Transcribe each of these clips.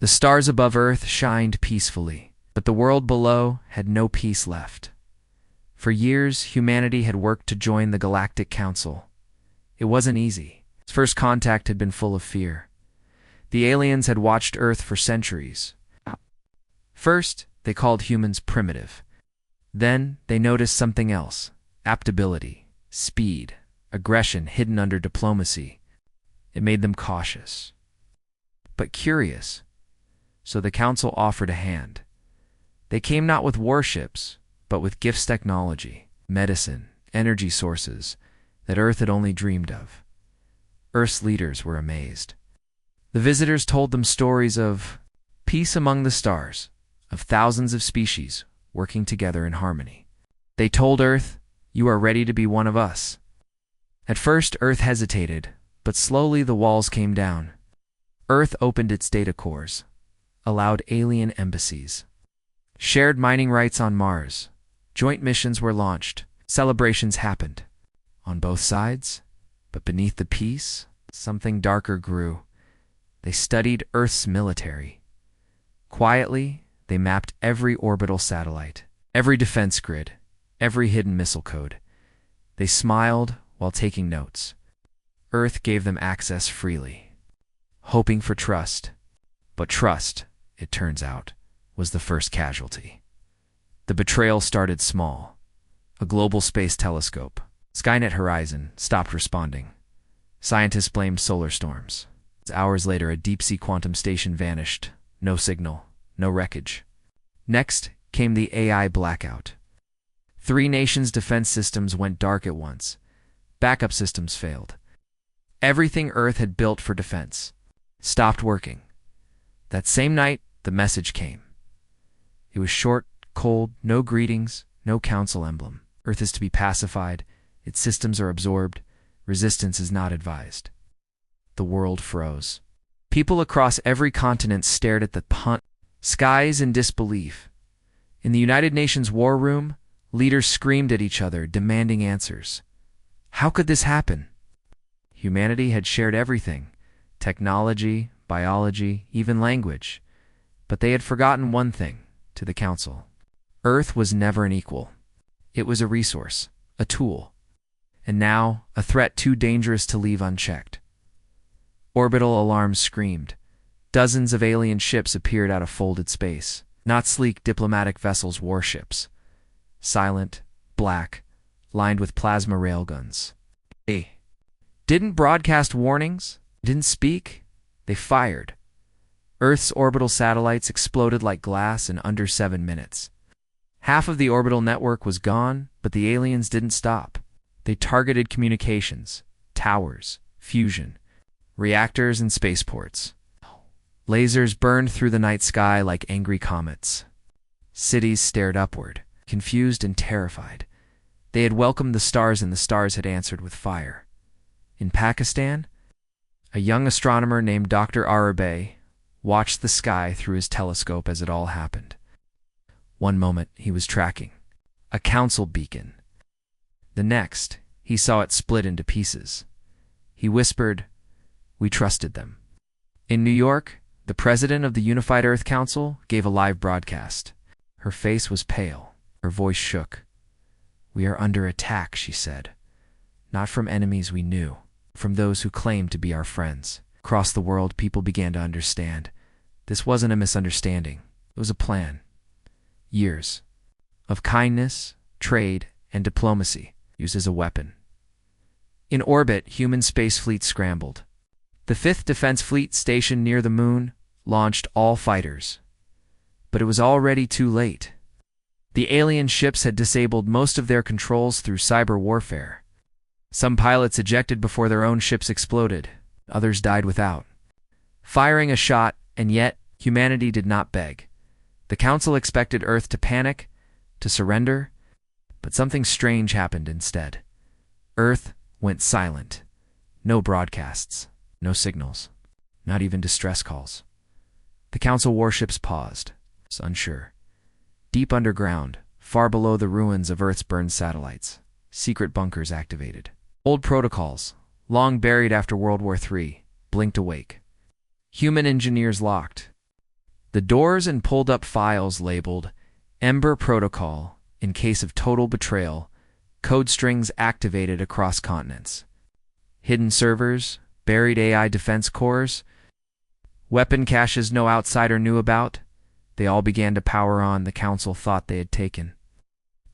The stars above Earth shined peacefully, but the world below had no peace left. For years, humanity had worked to join the Galactic Council. It wasn't easy. Its first contact had been full of fear. The aliens had watched Earth for centuries. First, they called humans primitive. Then, they noticed something else: adaptability, speed, aggression hidden under diplomacy. It made them cautious, but curious. So the Council offered a hand. They came not with warships, but with gifts, technology, medicine, energy sources that Earth had only dreamed of. Earth's leaders were amazed. The visitors told them stories of peace among the stars, of thousands of species working together in harmony. They told Earth, "You are ready to be one of us." At first, Earth hesitated, but slowly the walls came down. Earth opened its data cores, allowed alien embassies, shared mining rights on Mars. Joint missions were launched. Celebrations happened on both sides, but beneath the peace, something darker grew. They studied Earth's military. Quietly, they mapped every orbital satellite, every defense grid, every hidden missile code. They smiled while taking notes. Earth gave them access freely, hoping for trust. But trust, it turns out, was the first casualty. The betrayal started small. A global space telescope, Skynet Horizon, stopped responding. Scientists blamed solar storms. Hours later, a deep-sea quantum station vanished. No signal, no wreckage. Next came the AI blackout. 3 nations' defense systems went dark at once. Backup systems failed. Everything Earth had built for defense stopped working. That same night, the message came. It was short, cold, no greetings, no council emblem. Earth is to be pacified, its systems are absorbed, resistance is not advised. The world froze. People across every continent stared at the skies in disbelief. In the United Nations war room, leaders screamed at each other, demanding answers. How could this happen? Humanity had shared everything: technology, biology, even language. But they had forgotten one thing to the Council. Earth was never an equal. It was a resource, a tool, and now a threat too dangerous to leave unchecked. Orbital alarms screamed. Dozens of alien ships appeared out of folded space. Not sleek diplomatic vessels, warships. Silent, black, lined with plasma railguns. They didn't broadcast warnings, didn't speak, they fired. Earth's orbital satellites exploded like glass in under 7 minutes. Half of the orbital network was gone, but the aliens didn't stop. They targeted communications, towers, fusion, reactors, and spaceports. Lasers burned through the night sky like angry comets. Cities stared upward, confused and terrified. They had welcomed the stars, and the stars had answered with fire. In Pakistan, a young astronomer named Dr. Arabe watched the sky through his telescope as it all happened. One moment, he was tracking a council beacon. The next, he saw it split into pieces. He whispered, "We trusted them." In New York, the president of the Unified Earth Council gave a live broadcast. Her face was pale. Her voice shook. "We are under attack," she said. "Not from enemies we knew, from those who claimed to be our friends." Across the world, people began to understand. This wasn't a misunderstanding. It was a plan. Years of kindness, trade, and diplomacy used as a weapon. In orbit, human space fleets scrambled. The 5th Defense Fleet, stationed near the moon, launched all fighters. But it was already too late. The alien ships had disabled most of their controls through cyber warfare. Some pilots ejected before their own ships exploded. Others died without firing a shot, and yet humanity did not beg. The Council expected Earth to panic, to surrender, but something strange happened instead. Earth went silent. No broadcasts, no signals, not even distress calls. The Council warships paused, unsure. Deep underground, far below the ruins of Earth's burned satellites, secret bunkers activated. Old protocols, long buried after World War III, blinked awake. Human engineers locked. The doors and pulled-up files labeled Ember Protocol in case of total betrayal, code strings activated across continents. Hidden servers, buried AI defense cores, weapon caches no outsider knew about. They all began to power on the Council thought they had taken.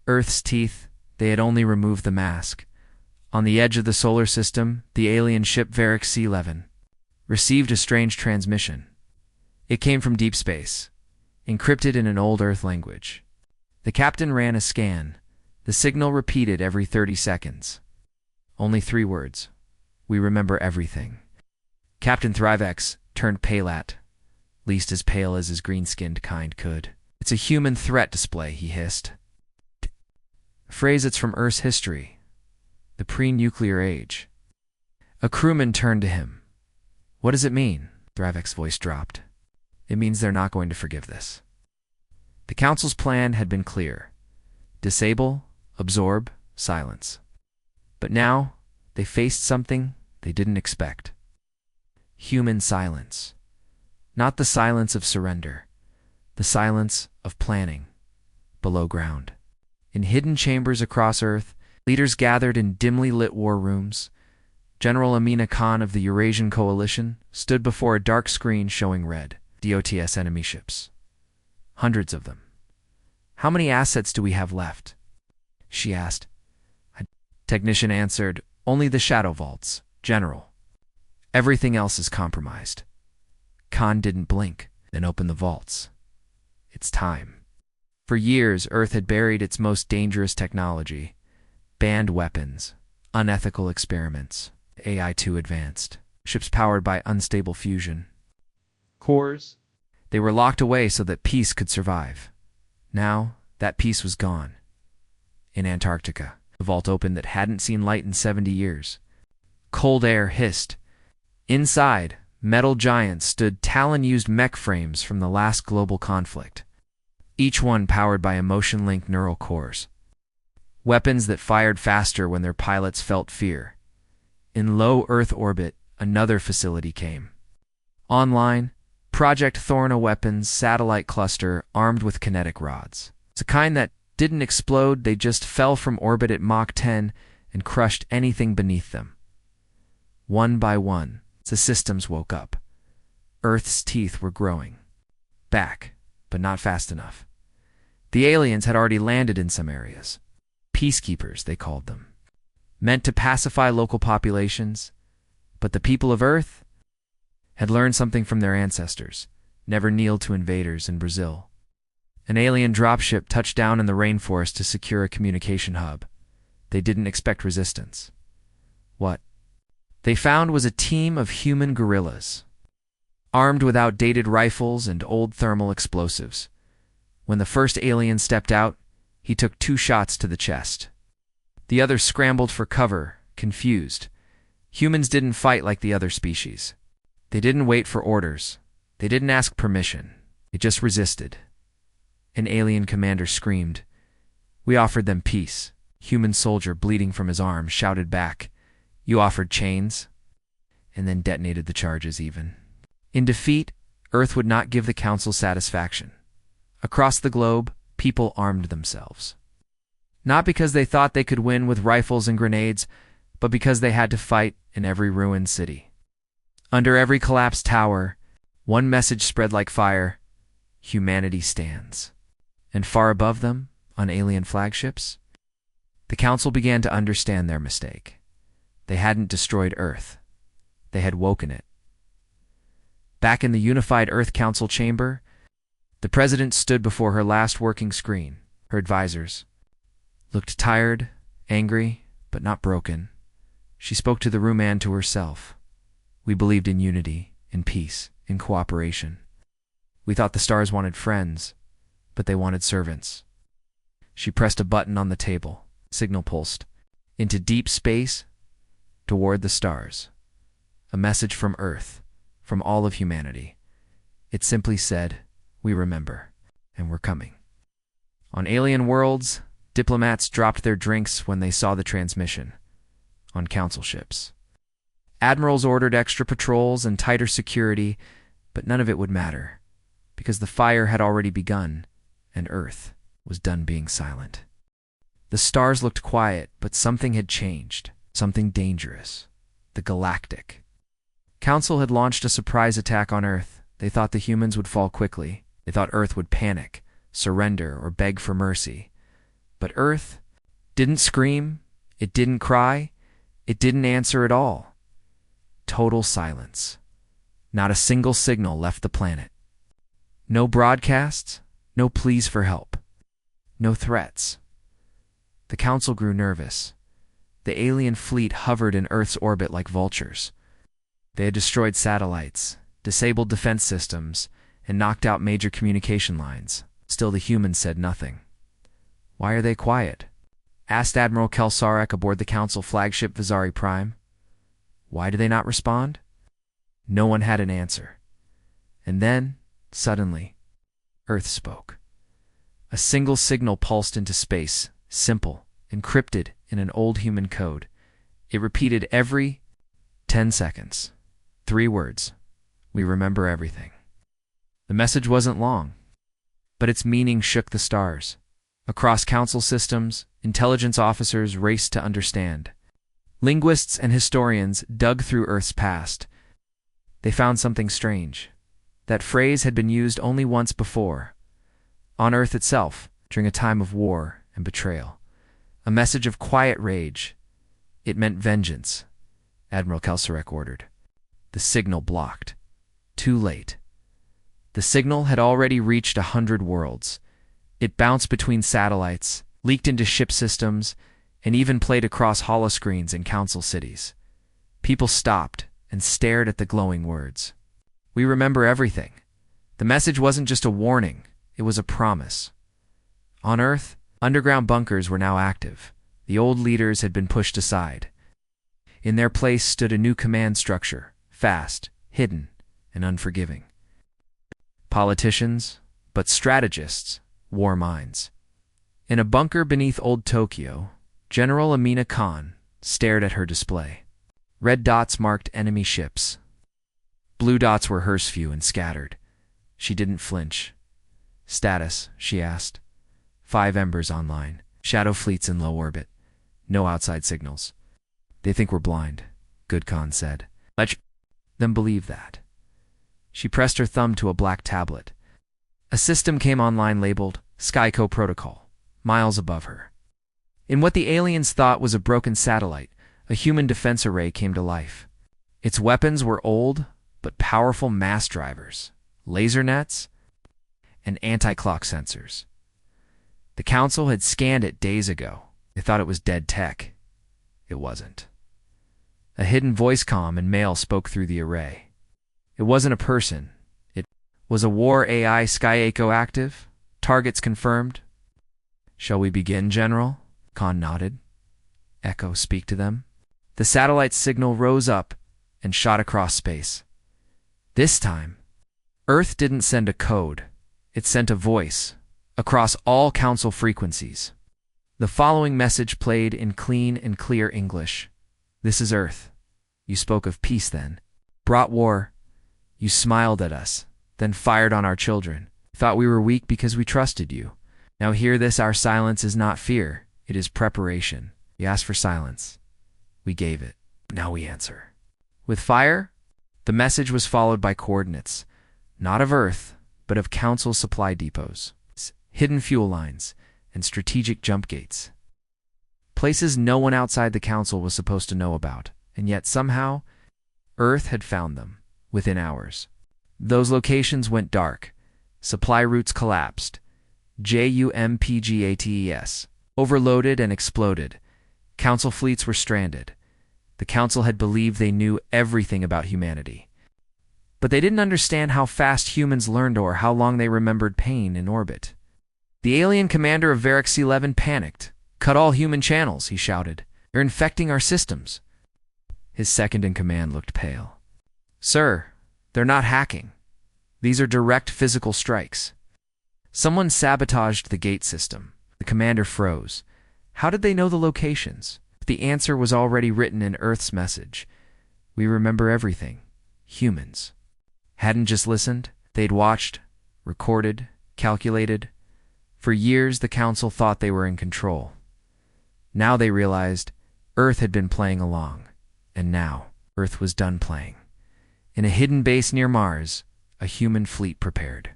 Earth's teeth, they had only removed the mask. On the edge of the solar system, the alien ship Varric C-11 received a strange transmission. It came from deep space, encrypted in an old Earth language. The captain ran a scan. The signal repeated every 30 seconds. Only 3 words. We remember everything. Captain Thrivex turned pale at least as pale as his green-skinned kind could. It's a human threat display, he hissed. A phrase that's from Earth's history, the pre-nuclear age. A crewman turned to him. What does it mean? Thrivex's voice dropped. It means they're not going to forgive this. The Council's plan had been clear. Disable, absorb, silence. But now, they faced something they didn't expect. Human silence. Not the silence of surrender. The silence of planning. Below ground. In hidden chambers across Earth, leaders gathered in dimly lit war rooms. General Amina Khan of the Eurasian Coalition stood before a dark screen showing red DOTS enemy ships. Hundreds of them. How many assets do we have left? She asked. A technician answered, only the shadow vaults, General. Everything else is compromised. Khan didn't blink, then opened the vaults. It's time. For years, Earth had buried its most dangerous technology. Banned weapons, unethical experiments, AI too advanced, ships powered by unstable fusion cores. They were locked away so that peace could survive. Now, that peace was gone. In Antarctica, the vault opened that hadn't seen light in 70 years. Cold air hissed. Inside, metal giants stood talon-used mech frames from the last global conflict, each one powered by emotion-linked neural cores. Weapons that fired faster when their pilots felt fear. In low Earth orbit, another facility came. Online, Project Thorna weapons satellite cluster armed with kinetic rods. It's a kind that didn't explode, they just fell from orbit at Mach 10 and crushed anything beneath them. One by one, the systems woke up. Earth's teeth were growing. Back, but not fast enough. The aliens had already landed in some areas. Peacekeepers, they called them. Meant to pacify local populations. But the people of Earth had learned something from their ancestors. Never kneel to invaders in Brazil. An alien dropship touched down in the rainforest to secure a communication hub. They didn't expect resistance. What they found was a team of human guerrillas, armed with outdated rifles and old thermal explosives. When the first alien stepped out, he took 2 shots to the chest. The others scrambled for cover, confused. Humans didn't fight like the other species. They didn't wait for orders. They didn't ask permission. They just resisted. An alien commander screamed. We offered them peace. Human soldier bleeding from his arm shouted back, you offered chains? And then detonated the charges even. In defeat, Earth would not give the Council satisfaction. Across the globe, people armed themselves. Not because they thought they could win with rifles and grenades, but because they had to fight in every ruined city. Under every collapsed tower, one message spread like fire: humanity stands. And far above them, on alien flagships, the Council began to understand their mistake. They hadn't destroyed Earth. They had woken it. Back in the unified Earth Council chamber, the President stood before her last working screen. Her advisors looked tired, angry, but not broken. She spoke to the room and to herself. We believed in unity, in peace, in cooperation. We thought the stars wanted friends, but they wanted servants. She pressed a button on the table. Signal pulsed. Into deep space, toward the stars. A message from Earth, from all of humanity. It simply said, we remember, and we're coming. On alien worlds, diplomats dropped their drinks when they saw the transmission. On Council ships, admirals ordered extra patrols and tighter security, but none of it would matter, because the fire had already begun, and Earth was done being silent. The stars looked quiet, but something had changed, something dangerous. The Galactic Council had launched a surprise attack on Earth. They thought the humans would fall quickly. They thought Earth would panic, surrender, or beg for mercy. But Earth didn't scream, it didn't cry, it didn't answer at all. Total silence. Not a single signal left the planet. No broadcasts, no pleas for help, no threats. The Council grew nervous. The alien fleet hovered in Earth's orbit like vultures. They had destroyed satellites, disabled defense systems, and knocked out major communication lines. Still, the humans said nothing. "Why are they quiet?" asked Admiral Kelsarek aboard the Council flagship Vizari Prime. "Why do they not respond?" No one had an answer. And then, suddenly, Earth spoke. A single signal pulsed into space, simple, encrypted in an old human code. It repeated every 10 seconds. 3 words. "We remember everything." The message wasn't long, but its meaning shook the stars. Across Council systems, intelligence officers raced to understand. Linguists and historians dug through Earth's past. They found something strange. That phrase had been used only once before, on Earth itself, during a time of war and betrayal. A message of quiet rage. It meant vengeance, Admiral Kelsarek ordered. The signal blocked. Too late. The signal had already reached 100 worlds. It bounced between satellites, leaked into ship systems, and even played across holoscreens in Council cities. People stopped and stared at the glowing words. "We remember everything." The message wasn't just a warning, it was a promise. On Earth, underground bunkers were now active. The old leaders had been pushed aside. In their place stood a new command structure, fast, hidden, and unforgiving. Politicians, but strategists, war minds. In a bunker beneath Old Tokyo, General Amina Khan stared at her display. Red dots marked enemy ships. Blue dots were hers few and scattered. She didn't flinch. "Status," she asked. 5 embers online. Shadow fleets in low orbit. No outside signals. "They think we're blind," Good Khan said. "Let them believe that." She pressed her thumb to a black tablet. A system came online labeled Skyco Protocol, miles above her. In what the aliens thought was a broken satellite, a human defense array came to life. Its weapons were old, but powerful mass drivers, laser nets, and anti-clock sensors. The Council had scanned it days ago. They thought it was dead tech. It wasn't. A hidden voice comm and mail spoke through the array. It wasn't a person. It was a war AI. Sky-Echo active. Targets confirmed. "Shall we begin, General?" Khan nodded. "Echo, speak to them." The satellite signal rose up and shot across space. This time, Earth didn't send a code. It sent a voice, across all Council frequencies. The following message played in clean and clear English. "This is Earth. You spoke of peace then. Brought war. You smiled at us, then fired on our children. Thought we were weak because we trusted you. Now hear this, our silence is not fear. It is preparation. You asked for silence. We gave it. Now we answer." With fire, the message was followed by coordinates, not of Earth, but of Council supply depots, hidden fuel lines, and strategic jump gates. Places no one outside the Council was supposed to know about, and yet somehow, Earth had found them, within hours. Those locations went dark. Supply routes collapsed. JUMPGATES. Overloaded and exploded. Council fleets were stranded. The Council had believed they knew everything about humanity. But they didn't understand how fast humans learned or how long they remembered pain in orbit. The alien commander of Varix 11 panicked. "Cut all human channels," he shouted. "They're infecting our systems." His second-in-command looked pale. "Sir, they're not hacking. These are direct physical strikes." Someone sabotaged the gate system. The commander froze. How did they know the locations? The answer was already written in Earth's message. "We remember everything. Humans." Hadn't just listened. They'd watched, recorded, calculated. For years, the Council thought they were in control. Now they realized Earth had been playing along, and now Earth was done playing. In a hidden base near Mars, a human fleet prepared.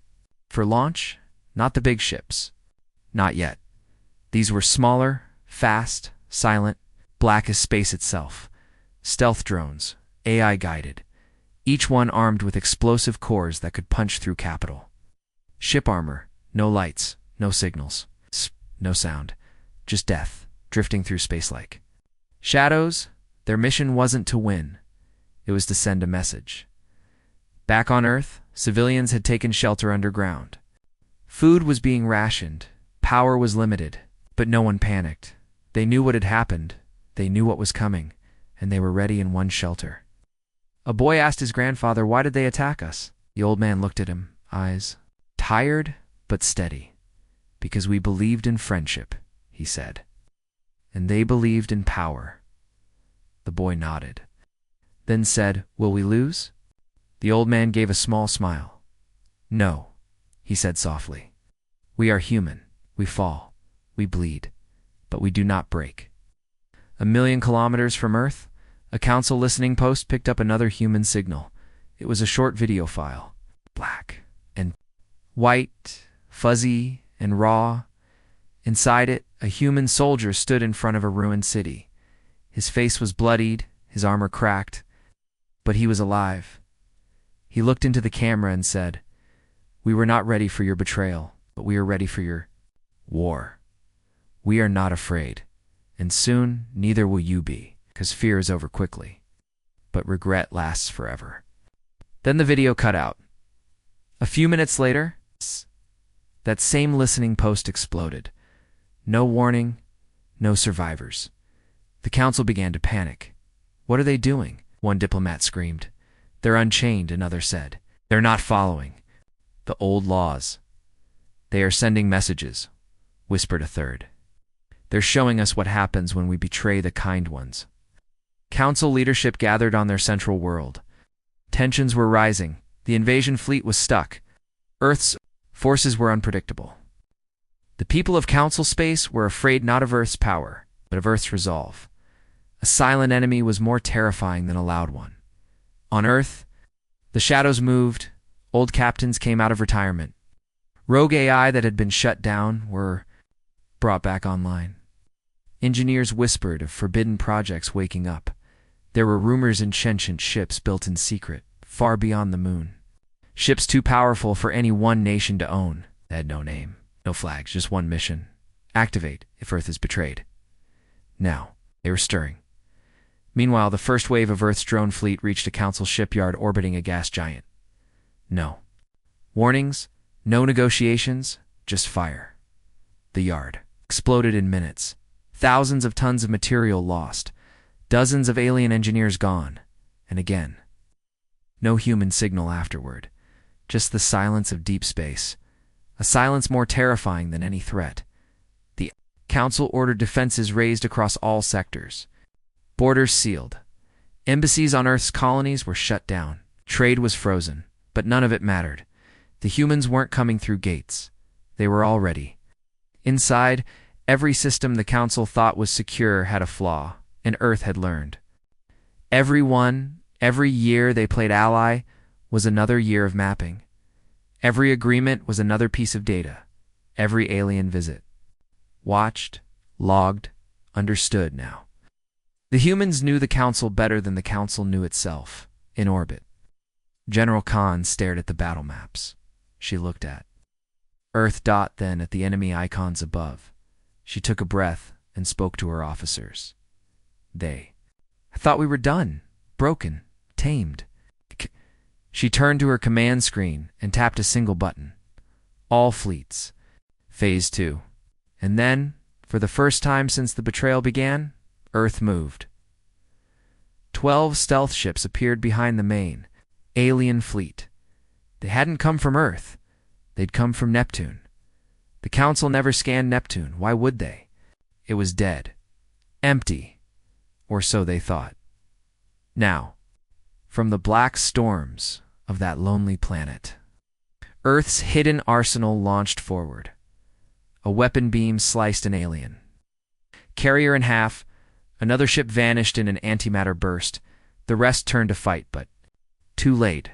For launch, not the big ships. Not yet. These were smaller, fast, silent, black as space itself. Stealth drones, AI-guided, each one armed with explosive cores that could punch through capital. Ship armor, no lights, no signals, no sound, just death, drifting through space like. Shadows, their mission wasn't to win. It was to send a message. Back on Earth, civilians had taken shelter underground. Food was being rationed, power was limited, but no one panicked. They knew what had happened, they knew what was coming, and they were ready in one shelter. A boy asked his grandfather, "Why did they attack us?" The old man looked at him, eyes tired but steady. "Because we believed in friendship," he said. "And they believed in power." The boy nodded, then said, "Will we lose?" The old man gave a small smile. "No," he said softly. "We are human. We fall. We bleed. But we do not break." 1,000,000 kilometers from Earth, a Council listening post picked up another human signal. It was a short video file. Black and white, fuzzy and raw. Inside it, a human soldier stood in front of a ruined city. His face was bloodied, his armor cracked, but he was alive. He looked into the camera and said, "We were not ready for your betrayal, but we are ready for your war. We are not afraid, and soon neither will you be, because fear is over quickly, but regret lasts forever." Then the video cut out. A few minutes later, that same listening post exploded. No warning, no survivors. The Council began to panic. "What are they doing?" one diplomat screamed. "They're unchained," another said. "They're not following the old laws." "They are sending messages," whispered a third. "They're showing us what happens when we betray the kind ones." Council leadership gathered on their central world. Tensions were rising. The invasion fleet was stuck. Earth's forces were unpredictable. The people of Council space were afraid not of Earth's power, but of Earth's resolve. A silent enemy was more terrifying than a loud one. On Earth, the shadows moved. Old captains came out of retirement. Rogue AI that had been shut down were brought back online. Engineers whispered of forbidden projects waking up. There were rumors of sentient ships built in secret, far beyond the moon. Ships too powerful for any one nation to own. They had no name, no flags, just one mission: activate if Earth is betrayed. Now, they were stirring. Meanwhile, the first wave of Earth's drone fleet reached a Council shipyard orbiting a gas giant. No warnings, no negotiations, just fire. The yard exploded in minutes. Thousands of tons of material lost. Dozens of alien engineers gone. And again. No human signal afterward. Just the silence of deep space. A silence more terrifying than any threat. The Council ordered defenses raised across all sectors. Borders sealed. Embassies on Earth's colonies were shut down. Trade was frozen. But none of it mattered. The humans weren't coming through gates. They were all ready. Inside, every system the Council thought was secure had a flaw, and Earth had learned. Every year they played ally was another year of mapping. Every agreement was another piece of data. Every alien visit. Watched, logged, understood now. The humans knew the Council better than the Council knew itself, in orbit. General Khan stared at the battle maps. She looked at Earth, then at the enemy icons above. She took a breath and spoke to her officers. "I thought we were done, broken, tamed." She turned to her command screen and tapped a single button. All fleets. Phase 2. And then, for the first time since the betrayal began, Earth moved. 12 stealth ships appeared behind the main alien fleet. They hadn't come from Earth. They'd come from Neptune. The Council never scanned Neptune. Why would they? It was dead. Empty. Or so they thought. Now, from the black storms of that lonely planet, Earth's hidden arsenal launched forward. A weapon beam sliced an alien. Carrier in half, another ship vanished in an antimatter burst. The rest turned to fight, but too late.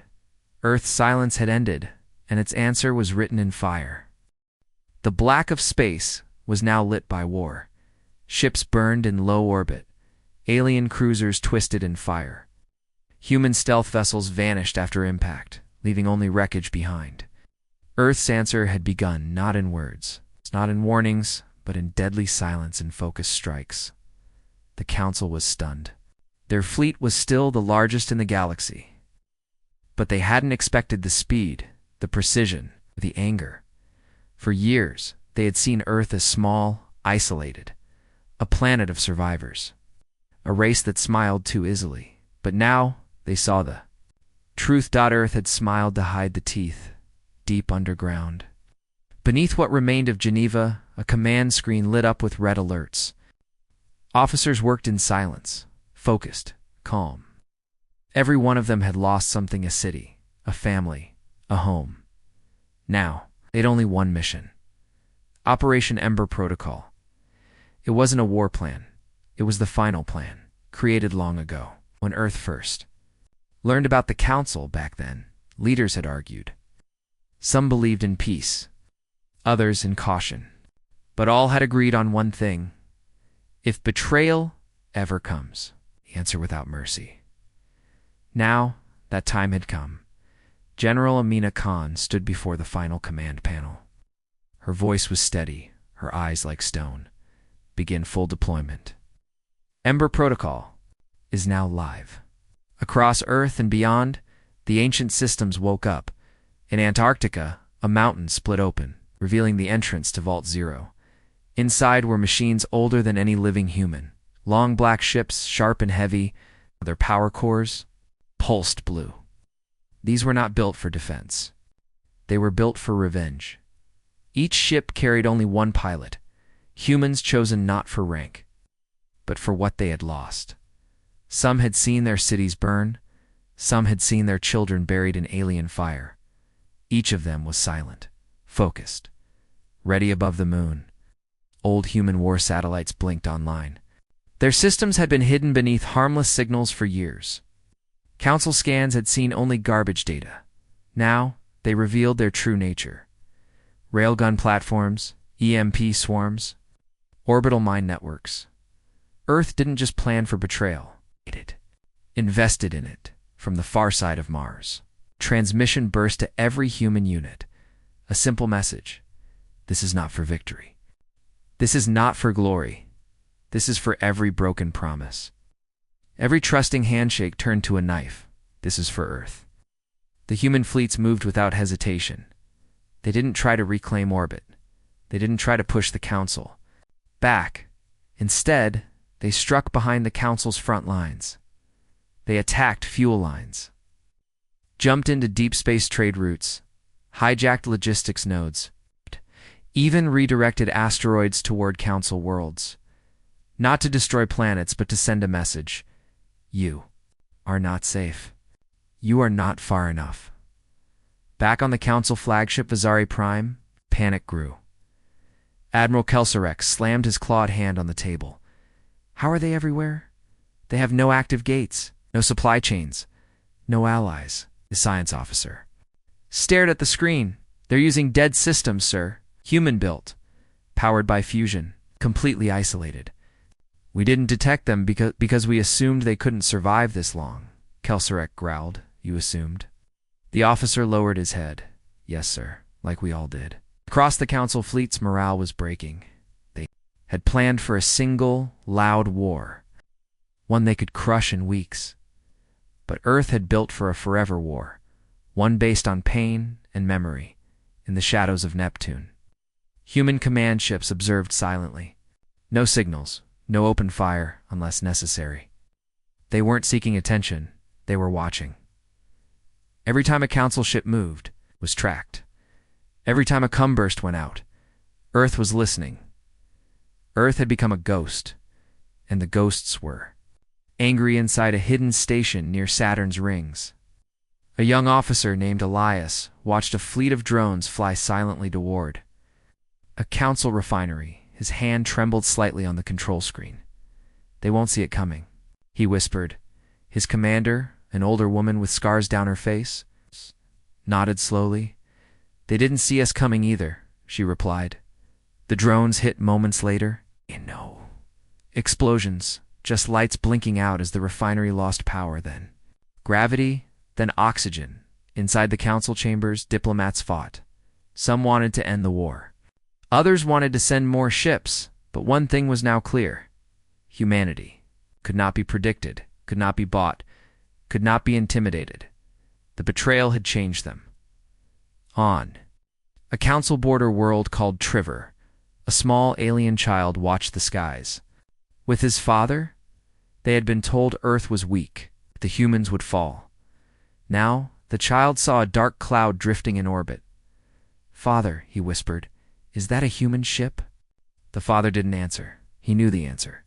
Earth's silence had ended, and its answer was written in fire. The black of space was now lit by war. Ships burned in low orbit. Alien cruisers twisted in fire. Human stealth vessels vanished after impact, leaving only wreckage behind. Earth's answer had begun, not in words, not in warnings, but in deadly silence and focused strikes. The Council was stunned. Their fleet was still the largest in the galaxy. But they hadn't expected the speed, the precision, the anger. For years, they had seen Earth as small, isolated, a planet of survivors, a race that smiled too easily. But now, they saw the truth. Earth had smiled to hide the teeth, deep underground. Beneath what remained of Geneva, a command screen lit up with red alerts. Officers worked in silence, focused, calm. Every one of them had lost something: a city, a family, a home. Now, they'd only one mission. Operation Ember Protocol. It wasn't a war plan. It was the final plan, created long ago, when Earth first learned about the Council. Back then, leaders had argued. Some believed in peace, others in caution. But all had agreed on one thing: if betrayal ever comes, the answer without mercy. Now, that time had come. General Amina Khan stood before the final command panel. Her voice was steady, her eyes like stone. Begin full deployment. Ember Protocol is now live. Across Earth and beyond, the ancient systems woke up. In Antarctica, a mountain split open, revealing the entrance to Vault Zero. Inside were machines older than any living human. Long black ships, sharp and heavy, their power cores pulsed blue. These were not built for defense. They were built for revenge. Each ship carried only one pilot, humans chosen not for rank, but for what they had lost. Some had seen their cities burn. Some had seen their children buried in alien fire. Each of them was silent, focused, ready above the moon. Old human war satellites blinked online. Their systems had been hidden beneath harmless signals for years. Council scans had seen only garbage data. Now, they revealed their true nature. Railgun platforms, EMP swarms, orbital mine networks. Earth didn't just plan for betrayal. It invested in it from the far side of Mars. Transmission burst to every human unit. A simple message: this is not for victory. This is not for glory. This is for every broken promise. Every trusting handshake turned to a knife. This is for Earth. The human fleets moved without hesitation. They didn't try to reclaim orbit. They didn't try to push the Council back. Instead, they struck behind the Council's front lines. They attacked fuel lines, jumped into deep space trade routes, hijacked logistics nodes, even redirected asteroids toward Council worlds. Not to destroy planets, but to send a message: you are not safe. You are not far enough. Back on the Council flagship Vazari Prime, panic grew. Admiral Kelserek slammed his clawed hand on the table. How are they everywhere? They have no active gates, no supply chains, no allies. The science officer stared at the screen. They're using dead systems, sir. Human-built, powered by fusion, completely isolated. We didn't detect them because we assumed they couldn't survive this long. Kelserek growled. You assumed? The officer lowered his head. Yes, sir, like we all did. Across the Council fleet's morale was breaking. They had planned for a single, loud war, one they could crush in weeks. But Earth had built for a forever war, one based on pain and memory, in the shadows of Neptune. Human command ships observed silently. No signals, no open fire unless necessary. They weren't seeking attention, they were watching. Every time a Council ship moved, it was tracked. Every time a cumburst went out, Earth was listening. Earth had become a ghost, and the ghosts were angry inside a hidden station near Saturn's rings. A young officer named Elias watched a fleet of drones fly silently toward a council refinery. His hand trembled slightly on the control screen. "They won't see it coming," he whispered. His commander, an older woman with scars down her face, nodded slowly. "They didn't see us coming either," she replied. The drones hit moments later. No explosions, just lights blinking out as the refinery lost power. Then gravity, then oxygen. Inside the council chambers, diplomats fought. Some wanted to end the war. Others wanted to send more ships, but one thing was now clear. Humanity could not be predicted, could not be bought, could not be intimidated. The betrayal had changed them. On a council border world called Trevor, a small alien child watched the skies. With his father, they had been told Earth was weak, the humans would fall. Now, the child saw a dark cloud drifting in orbit. "Father," he whispered, "is that a human ship?" The father didn't answer. He knew the answer.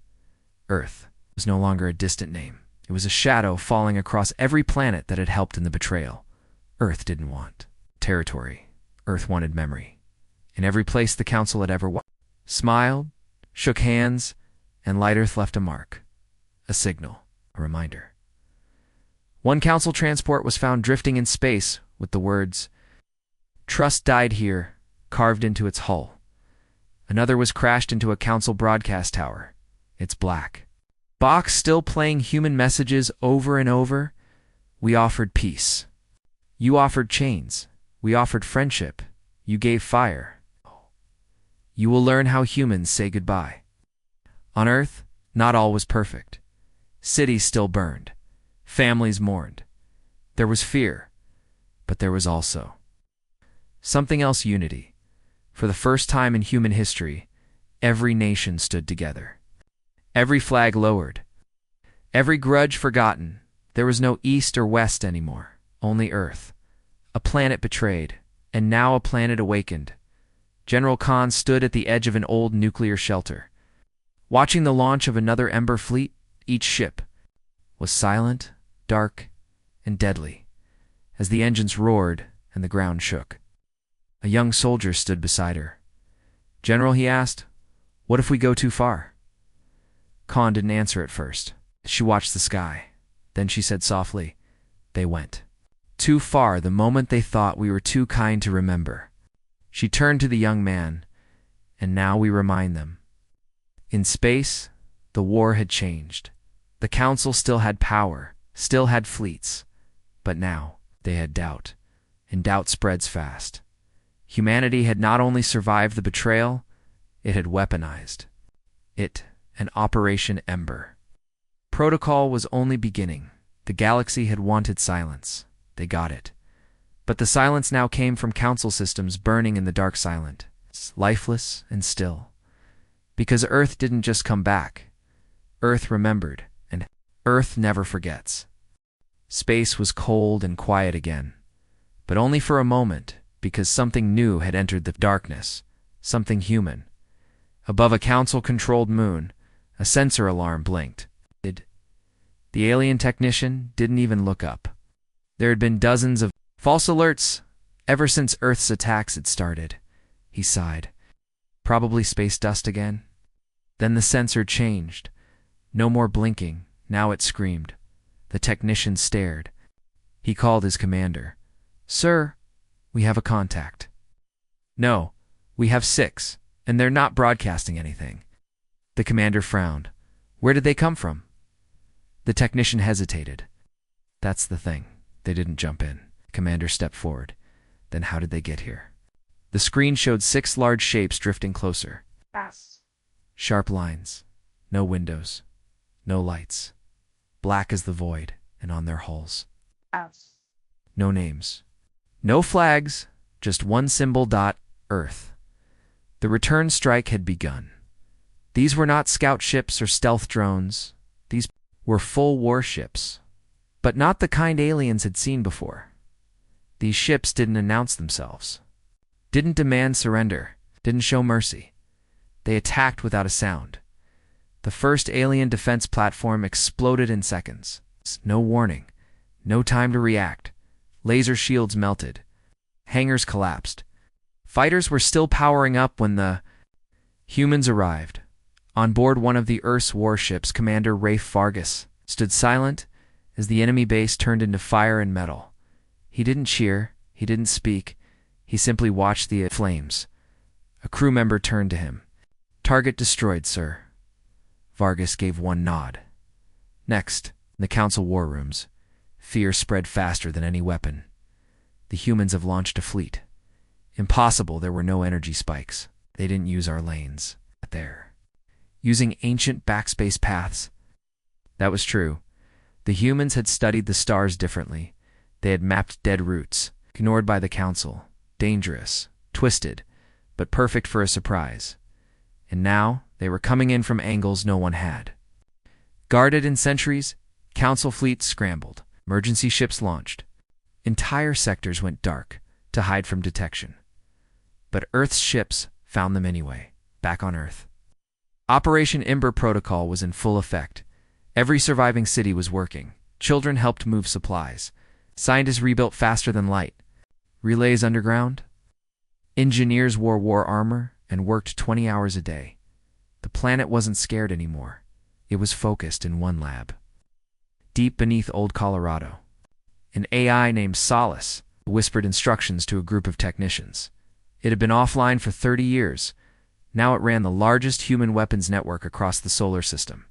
Earth was no longer a distant name. It was a shadow falling across every planet that had helped in the betrayal. Earth didn't want territory. Earth wanted memory. In every place the council had ever smiled, shook hands, and Light Earth left a mark. A signal, a reminder. One council transport was found drifting in space with the words, "Trust died here," carved into its hull. Another was crashed into a council broadcast tower. It's black. Box still playing human messages over and over. "We offered peace. You offered chains. We offered friendship. You gave fire. You will learn how humans say goodbye." On Earth, not all was perfect. Cities still burned. Families mourned. There was fear, but there was also something else: unity. For the first time in human history, every nation stood together. Every flag lowered. Every grudge forgotten. There was no East or West anymore, only Earth. A planet betrayed, and now a planet awakened. General Khan stood at the edge of an old nuclear shelter. Watching the launch of another Ember fleet, each ship was silent, dark, and deadly, as the engines roared and the ground shook. A young soldier stood beside her. "General," he asked, "what if we go too far?" Khan didn't answer at first. She watched the sky. Then she said softly, "They went too far the moment they thought we were too kind to remember." She turned to the young man, "And now we remind them." In space, the war had changed. The council still had power, still had fleets, but now they had doubt, and doubt spreads fast. Humanity had not only survived the betrayal, it had weaponized it, an Operation Ember. Protocol was only beginning. The galaxy had wanted silence. They got it. But the silence now came from council systems burning in the dark, silent, lifeless and still. Because Earth didn't just come back. Earth remembered, and Earth never forgets. Space was cold and quiet again, but only for a moment, because something new had entered the darkness, something human. Above a council-controlled moon, a sensor alarm blinked. The alien technician didn't even look up. There had been dozens of false alerts ever since Earth's attacks had started. He sighed. Probably space dust again. Then the sensor changed. No more blinking. Now it screamed. The technician stared. He called his commander. "Sir, we have a contact." "No, we have 6, and they're not broadcasting anything." The commander frowned. "Where did they come from?" The technician hesitated. "That's the thing. They didn't jump in." Commander stepped forward. "Then how did they get here?" The screen showed 6 large shapes drifting closer. Sharp lines. No windows. No lights. Black as the void, and on their hulls. No names. No flags. Just one symbol. Earth. The return strike had begun. These were not scout ships or stealth drones. These were full warships. But not the kind aliens had seen before. These ships didn't announce themselves. Didn't demand surrender. Didn't show mercy. They attacked without a sound. The first alien defense platform exploded in seconds. No warning. No time to react. Laser shields melted. Hangars collapsed. Fighters were still powering up when the humans arrived. On board one of the Earth's warships, Commander Rafe Vargas stood silent as the enemy base turned into fire and metal. He didn't cheer, he didn't speak, he simply watched the flames. A crew member turned to him. "Target destroyed, sir." Vargas gave one nod. Next, in the council war rooms, fear spread faster than any weapon. The humans have launched a fleet. Impossible, there were no energy spikes. They didn't use our lanes. There. Using ancient backspace paths. That was true. The humans had studied the stars differently. They had mapped dead routes, ignored by the council. Dangerous, twisted, but perfect for a surprise. And now, they were coming in from angles no one had. Guarded in centuries, council fleets scrambled. Emergency ships launched. Entire sectors went dark to hide from detection. But Earth's ships found them anyway, back on Earth. Operation Ember Protocol was in full effect. Every surviving city was working. Children helped move supplies. Scientists rebuilt faster than light. Relays underground. Engineers wore war armor and worked 20 hours a day. The planet wasn't scared anymore. It was focused in one lab. Deep beneath Old Colorado, an AI named Solace whispered instructions to a group of technicians. It had been offline for 30 years. Now it ran the largest human weapons network across the solar system.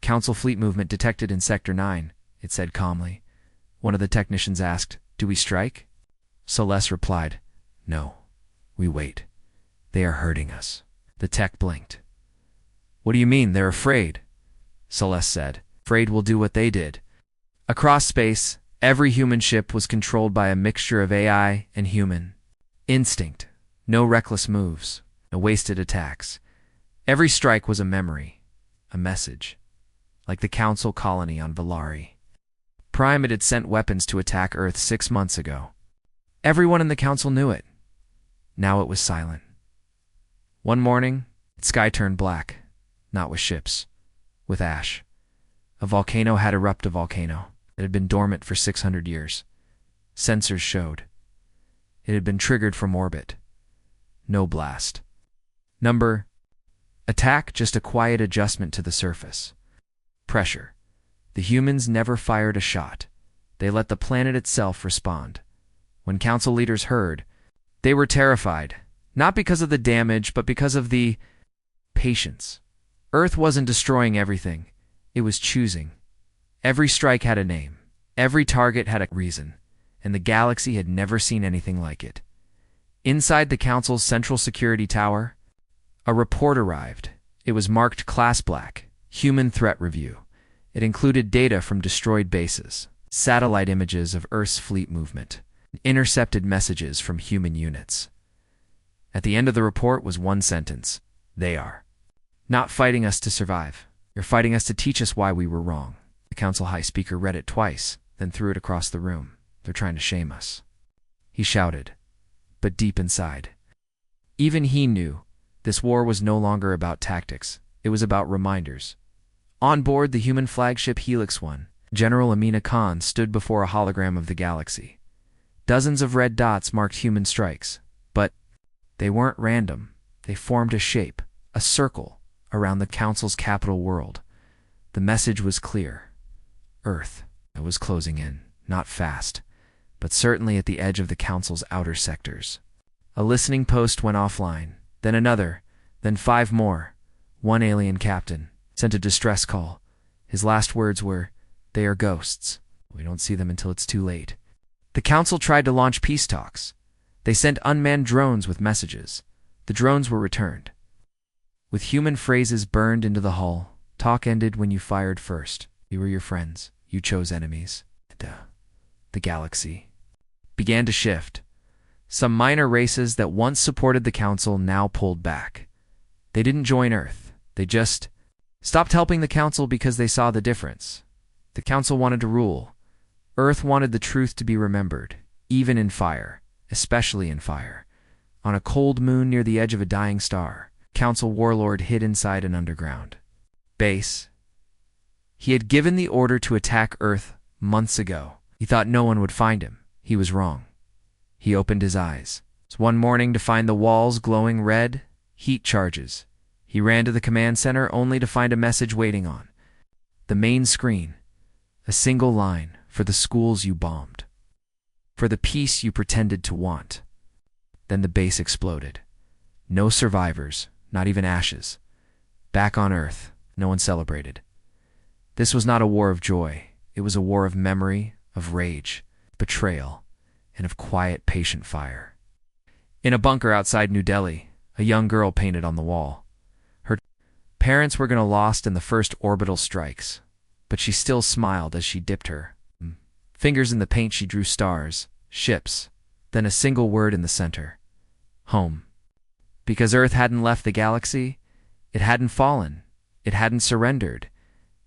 "Council fleet movement detected in Sector 9, it said calmly. One of the technicians asked, "Do we strike?" Solace replied, "No, we wait. They are hurting us." The tech blinked. "What do you mean, they're afraid?" Solace said, "Afraid we'll do what they did." Across space, every human ship was controlled by a mixture of AI and human instinct. No reckless moves, no wasted attacks. Every strike was a memory, a message. Like the Council colony on Valari. Prime had sent weapons to attack Earth 6 months ago. Everyone in the Council knew it. Now it was silent. One morning, the sky turned black, not with ships, with ash. A volcano had erupted. A volcano that had been dormant for 600 years. Sensors showed. It had been triggered from orbit. No blast. Number. Attack, just a quiet adjustment to the surface. Pressure. The humans never fired a shot. They let the planet itself respond. When council leaders heard, they were terrified, not because of the damage, but because of the patience. Earth wasn't destroying everything. It was choosing. Every strike had a name. Every target had a reason. And the galaxy had never seen anything like it. Inside the council's central security tower, a report arrived. It was marked Class Black, Human Threat Review. It included data from destroyed bases, satellite images of Earth's fleet movement, intercepted messages from human units. At the end of the report was one sentence. They are not fighting us to survive. They're fighting us to teach us why we were wrong. The council high speaker read it twice, then threw it across the room. They're trying to shame us. He shouted, but deep inside, even he knew this war was no longer about tactics. It was about reminders. On board the human flagship Helix 1, General Amina Khan stood before a hologram of the galaxy. Dozens of red dots marked human strikes, but they weren't random. They formed a shape, a circle, around the Council's capital world. The message was clear. Earth was closing in, not fast, but certainly at the edge of the Council's outer sectors. A listening post went offline, then another, then 5 more. One alien captain sent a distress call. His last words were, "They are ghosts. We don't see them until it's too late." The Council tried to launch peace talks. They sent unmanned drones with messages. The drones were returned. With human phrases burned into the hull, talk ended when you fired first. We were your friends. You chose enemies. The galaxy began to shift. Some minor races that once supported the Council now pulled back. They didn't join Earth. They just stopped helping the Council because they saw the difference. The Council wanted to rule. Earth wanted the truth to be remembered, even in fire, especially in fire. On a cold moon near the edge of a dying star, Council warlord hid inside an underground base. He had given the order to attack Earth months ago. He thought no one would find him. He was wrong. He opened his eyes. One morning to find the walls glowing red, heat charges. He ran to the command center only to find a message waiting on the main screen. A single line: for the schools you bombed. For the peace you pretended to want. Then the base exploded. No survivors, not even ashes. Back on Earth, no one celebrated. This was not a war of joy. It was a war of memory, of rage, betrayal, and of quiet, patient fire. In a bunker outside New Delhi, a young girl painted on the wall. Her parents were going to lost in the first orbital strikes, but she still smiled as she dipped her fingers in the paint. She drew stars, ships, then a single word in the center: home. Because Earth hadn't left the galaxy, it hadn't fallen, it hadn't surrendered,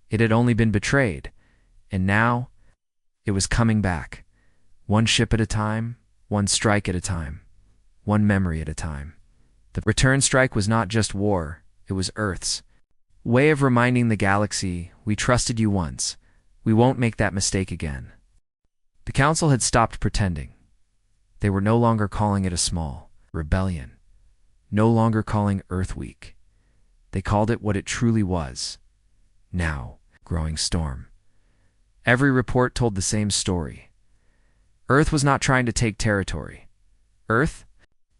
it had only been betrayed, and now it was coming back, one ship at a time, one strike at a time, one memory at a time. The return strike was not just war, it was Earth's way of reminding the galaxy, we trusted you once, we won't make that mistake again. The Council had stopped pretending. They were no longer calling it a small rebellion, no longer calling Earth weak. They called it what it truly was. Now, growing storm. Every report told the same story. Earth was not trying to take territory. Earth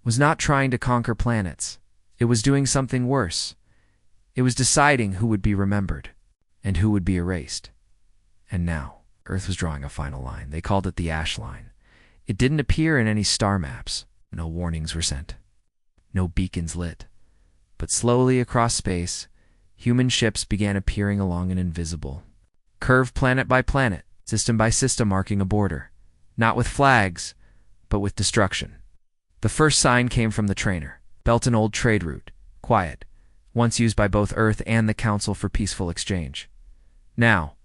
was not trying to conquer planets. It was doing something worse. It was deciding who would be remembered and who would be erased. And now, Earth was drawing a final line. They called it the ash line. It didn't appear in any star maps. No warnings were sent. No beacons lit. But slowly across space, human ships began appearing along an invisible curve, planet by planet, system by system, marking a border. Not with flags, but with destruction. The first sign came from the trainer. Built an old trade route, quiet, once used by both Earth and the Council for peaceful exchange. Now,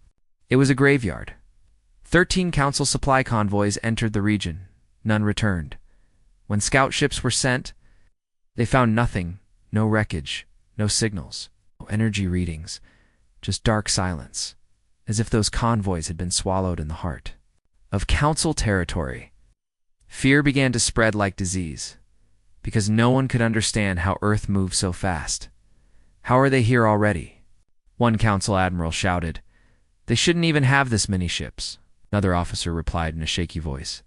it was a graveyard. 13 Council supply convoys entered the region. None returned. When scout ships were sent, they found nothing, no wreckage, no signals, no energy readings, just dark silence, as if those convoys had been swallowed in the heart of Council territory. Fear began to spread like disease, because no one could understand how Earth moved so fast. How are they here already? One Council admiral shouted, "They shouldn't even have this many ships." Another officer replied in a shaky voice,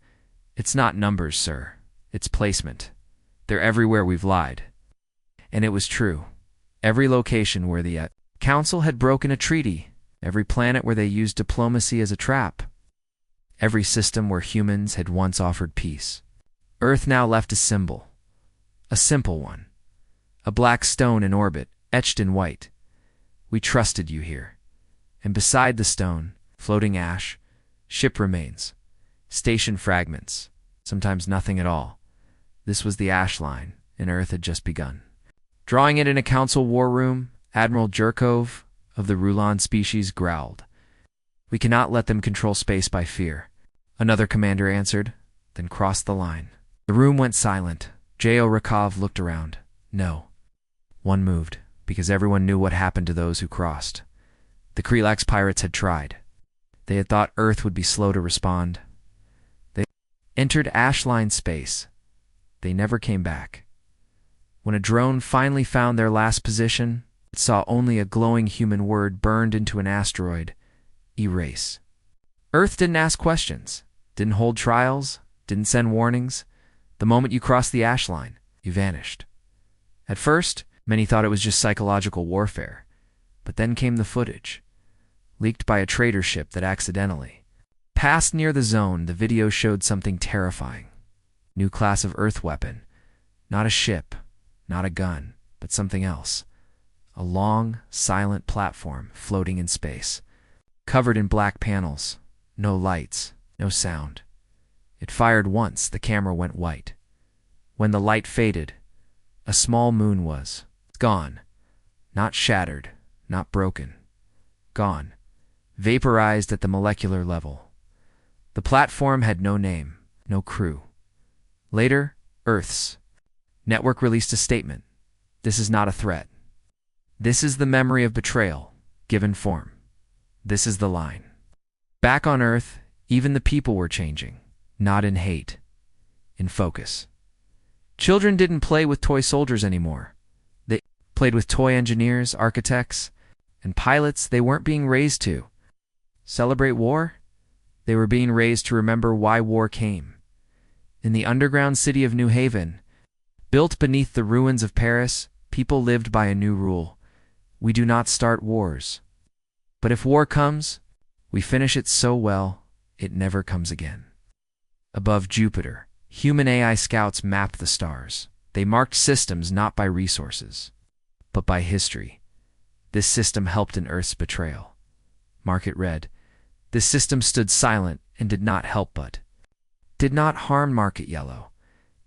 "It's not numbers, sir. It's placement. They're everywhere we've lied." And it was true. Every location where the Council had broken a treaty, every planet where they used diplomacy as a trap, every system where humans had once offered peace. Earth now left a symbol, a simple one, a black stone in orbit, etched in white. We trusted you here. And beside the stone, floating ash, ship remains, station fragments, sometimes nothing at all. This was the ash line, and Earth had just begun. Drawing it in a Council war room, Admiral Jerkov of the Rulan species growled, "We cannot let them control space by fear." Another commander answered, then crossed the line. The room went silent. J.O. Rakov looked around. No. One moved, because everyone knew what happened to those who crossed. The Krelax pirates had tried. They had thought Earth would be slow to respond. They entered Ashline space. They never came back. When a drone finally found their last position, it saw only a glowing human word burned into an asteroid: erase. Earth didn't ask questions, didn't hold trials, didn't send warnings. The moment you crossed the ash line, you vanished. At first, many thought it was just psychological warfare. But then came the footage, leaked by a trader ship that accidentally passed near the zone. The video showed something terrifying. New class of Earth weapon. Not a ship, not a gun, but something else. A long, silent platform floating in space, covered in black panels. No lights, no sound. It fired once, the camera went white. When the light faded, a small moon was gone. Not shattered, not broken. Gone. Vaporized at the molecular level. The platform had no name, no crew. Later, Earth's network released a statement. This is not a threat. This is the memory of betrayal, given form. This is the line. Back on Earth, even the people were changing. not in hate, in focus. Children didn't play with toy soldiers anymore. They played with toy engineers, architects, and pilots they weren't being raised to celebrate war. They were being raised to remember why war came. In the underground city of New Haven, built beneath the ruins of Paris, people lived by a new rule. We do not start wars. But if war comes, we finish it so well, it never comes again. Above Jupiter, human AI scouts mapped the stars. They marked systems not by resources, but by history. This system helped in Earth's betrayal. Mark it red. This system stood silent and did not help but did not harm. Mark it yellow.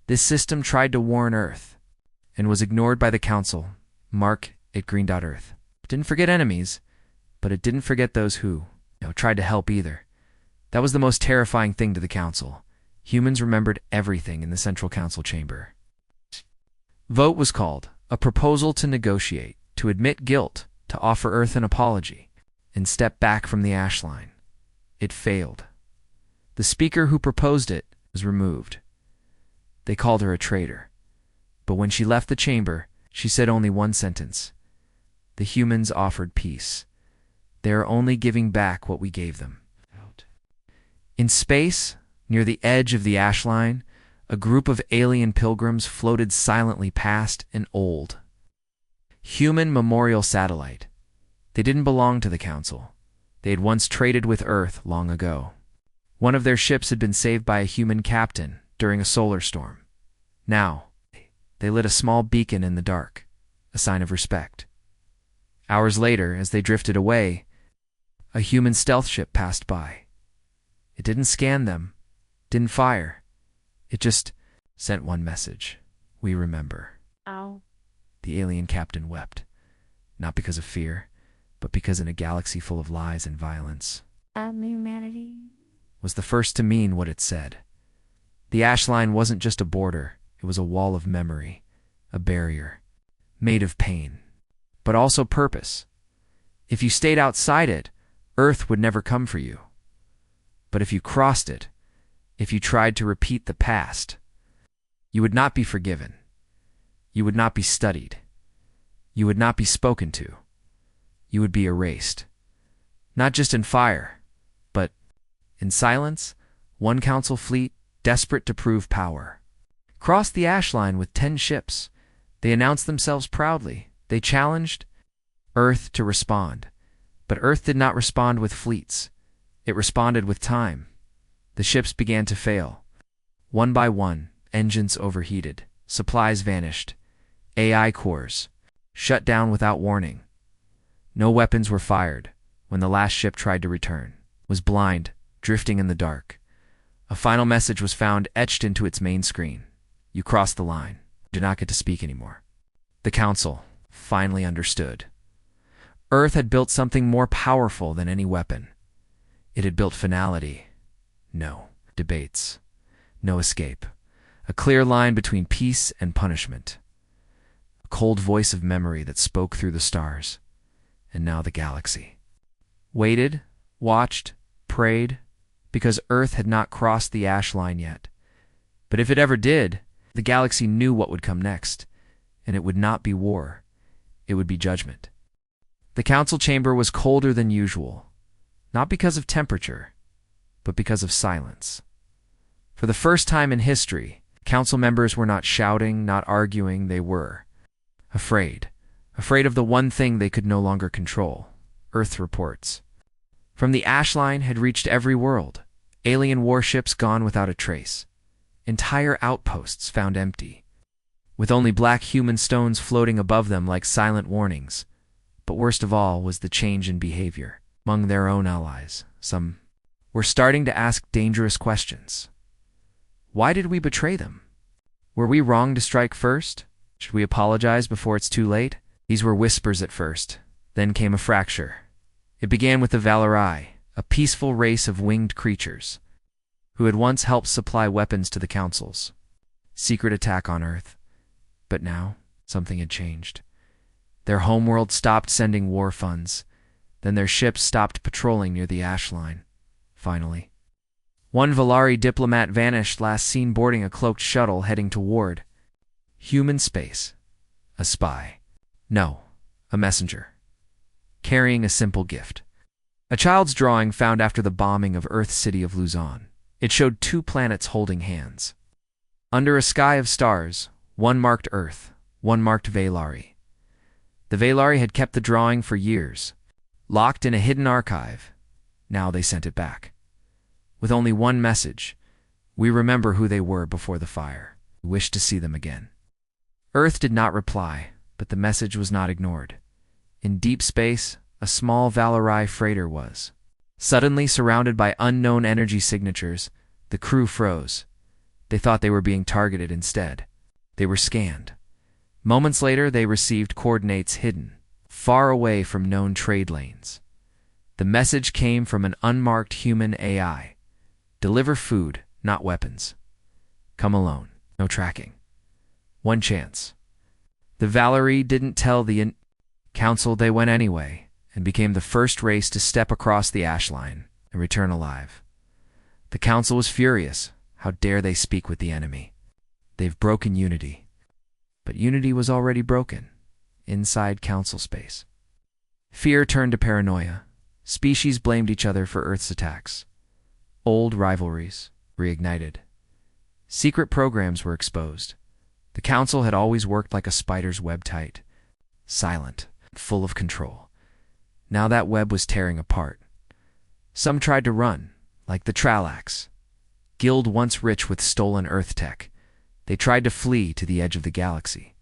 This system tried to warn Earth and was ignored by the Council. Mark it green. Earth didn't forget enemies, but it didn't forget those who tried to help either. That was the most terrifying thing to the Council. Humans remembered everything in the Central Council chamber. Vote was called, a proposal to negotiate, to admit guilt, to offer Earth an apology, and step back from the ash line. It failed. The speaker who proposed it was removed. They called her a traitor. But when she left the chamber, she said only one sentence. The humans offered peace. They are only giving back what we gave them. In space, near the edge of the ash line, a group of alien pilgrims floated silently past an old human memorial satellite. They didn't belong to the Council. They had once traded with Earth long ago. One of their ships had been saved by a human captain during a solar storm. Now, they lit a small beacon in the dark, a sign of respect. Hours later, as they drifted away, a human stealth ship passed by. It didn't scan them, didn't fire. It just sent one message. We remember. Ow. The alien captain wept, not because of fear, but because in a galaxy full of lies and violence, Humanity was the first to mean what it said. The ash line wasn't just a border, it was a wall of memory, a barrier, made of pain, but also purpose. If you stayed outside it, Earth would never come for you. But if you crossed it, if you tried to repeat the past, you would not be forgiven. You would not be studied. You would not be spoken to. You would be erased. Not just in fire, but in silence. One Council fleet, desperate to prove power, crossed the ash line with 10 ships. They announced themselves proudly. They challenged Earth to respond. But Earth did not respond with fleets. It responded with time. The ships began to fail. One by one, engines overheated. Supplies vanished. AI cores shut down without warning. No weapons were fired when the last ship tried to return. It was blind, drifting in the dark. A final message was found etched into its main screen. You crossed the line. You do not get to speak anymore. The Council finally understood. Earth had built something more powerful than any weapon. It had built finality. No debates. No escape. A clear line between peace and punishment. A cold voice of memory that spoke through the stars. And now the galaxy waited, watched, prayed, because Earth had not crossed the ash line yet. But if it ever did, the galaxy knew what would come next, and it would not be war. It would be judgment. The Council chamber was colder than usual, not because of temperature, but because of silence. For the first time in history, Council members were not shouting, not arguing, they were afraid. Afraid of the one thing they could no longer control. Earth reports from the ash line had reached every world. Alien warships gone without a trace. Entire outposts found empty, with only black human stones floating above them like silent warnings. But worst of all was the change in behavior. Among their own allies, some were starting to ask dangerous questions. Why did we betray them? Were we wrong to strike first? Should we apologize before it's too late? These were whispers at first. Then came a fracture. It began with the Valerii, a peaceful race of winged creatures, who had once helped supply weapons to the Councils. Secret attack on Earth. But now, something had changed. Their homeworld stopped sending war funds. Then their ships stopped patrolling near the ash line. Finally, One Valari diplomat vanished, last seen boarding a cloaked shuttle heading toward human space. A spy. No, a messenger. Carrying a simple gift. A child's drawing found after the bombing of Earth's city of Luzon. It showed two planets holding hands. Under a sky of stars, one marked Earth, one marked Valari. The Valari had kept the drawing for years, locked in a hidden archive. Now they sent it back. With only one message: we remember who they were before the fire. We wish to see them again. Earth did not reply, but the message was not ignored. In deep space, a small Valari freighter was. Suddenly surrounded by unknown energy signatures, the crew froze. They thought they were being targeted instead. They were scanned. Moments later, they received coordinates hidden, far away from known trade lanes. The message came from an unmarked human AI. Deliver food, not weapons. Come alone. No tracking. One chance. The Valari didn't tell the council. They went anyway, and became the first race to step across the ash line and return alive. The council was furious. How dare they speak with the enemy? They've broken unity. But unity was already broken, inside council space. Fear turned to paranoia. Species blamed each other for Earth's attacks. Old rivalries reignited. Secret programs were exposed. The council had always worked like a spider's web, tight, silent, full of control. Now that web was tearing apart. Some tried to run, like the Tralax, guild once rich with stolen Earth tech. They tried to flee to the edge of the galaxy,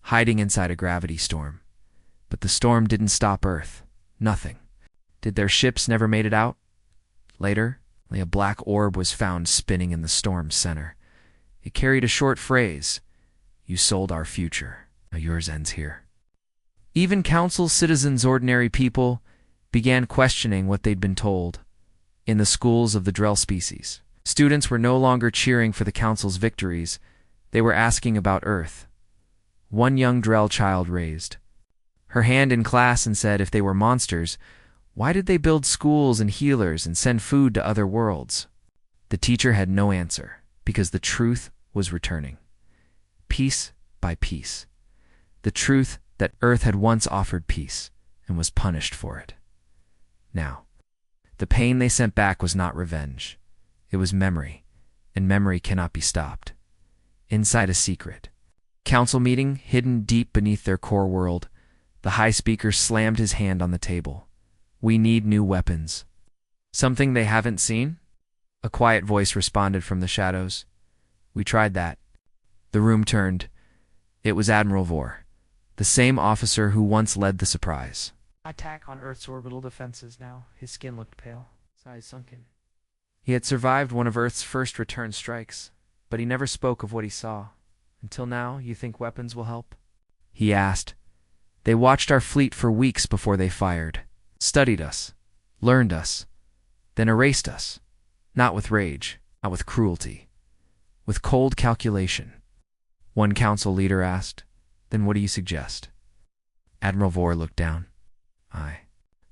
hiding inside a gravity storm. But the storm didn't stop Earth. Nothing. Did their ships never made it out? Later, a black orb was found spinning in the storm's center. It carried a short phrase: "You sold our future. Now yours ends here." Even council citizens, ordinary people, began questioning what they'd been told. In the schools of the Drell species, students were no longer cheering for the council's victories. They were asking about Earth. One young Drell child raised her hand in class and said if they were monsters, why did they build schools and healers and send food to other worlds? The teacher had no answer, because the truth was returning. Piece by piece. The truth that Earth had once offered peace and was punished for it. Now, the pain they sent back was not revenge. It was memory, and memory cannot be stopped. Inside a secret council meeting, hidden deep beneath their core world, the high speaker slammed his hand on the table. We need new weapons. Something they haven't seen? A quiet voice responded from the shadows. We tried that. The room turned. It was Admiral Vor, the same officer who once led the surprise. Attack on Earth's orbital defenses now. His skin looked pale, his eyes sunken. He had survived one of Earth's first return strikes, but he never spoke of what he saw. Until now, you think weapons will help? He asked. They watched our fleet for weeks before they fired. Studied us, learned us, then erased us. Not with rage, not with cruelty, with cold calculation. One council leader asked, then what do you suggest? Admiral Vor looked down. I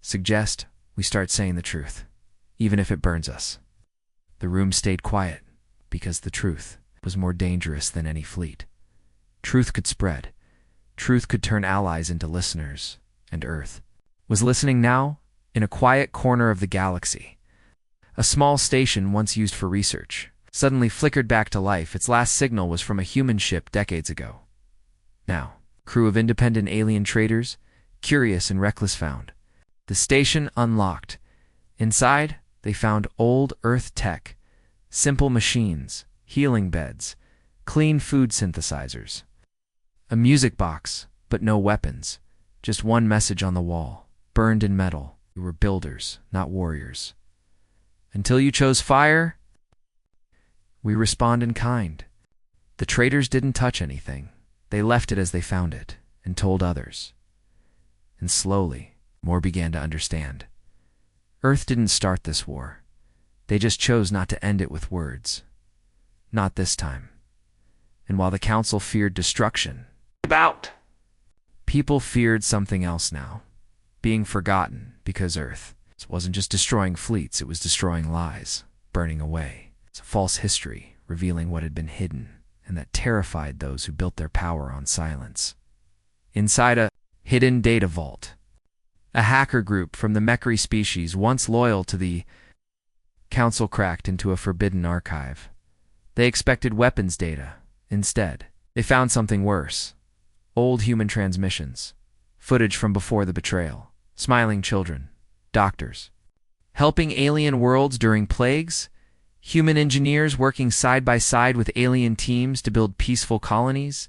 suggest we start saying the truth, even if it burns us. The room stayed quiet, because the truth was more dangerous than any fleet. Truth could spread. Truth could turn allies into listeners, and Earth was listening now in a quiet corner of the galaxy. A small station once used for research suddenly flickered back to life. Its last signal was from a human ship decades ago. Now, crew of independent alien traders, curious and reckless, found the station unlocked. Inside, they found old Earth tech, simple machines, healing beds, clean food synthesizers, a music box, but no weapons, just one message on the wall, burned in metal. We were builders, not warriors. Until you chose fire, we respond in kind. The traders didn't touch anything. They left it as they found it, and told others. And slowly, more began to understand. Earth didn't start this war. They just chose not to end it with words. Not this time. And while the council feared destruction, people feared something else now. Being forgotten, because Earth wasn't just destroying fleets, it was destroying lies. burning away. It's a false history, revealing what had been hidden, and that terrified those who built their power on silence. Inside a hidden data vault, a hacker group from the Mechri species, once loyal to the Council, cracked into a forbidden archive. They expected weapons data. Instead, they found something worse. Old human transmissions, footage from before the betrayal, smiling children, doctors, helping alien worlds during plagues, human engineers working side by side with alien teams to build peaceful colonies,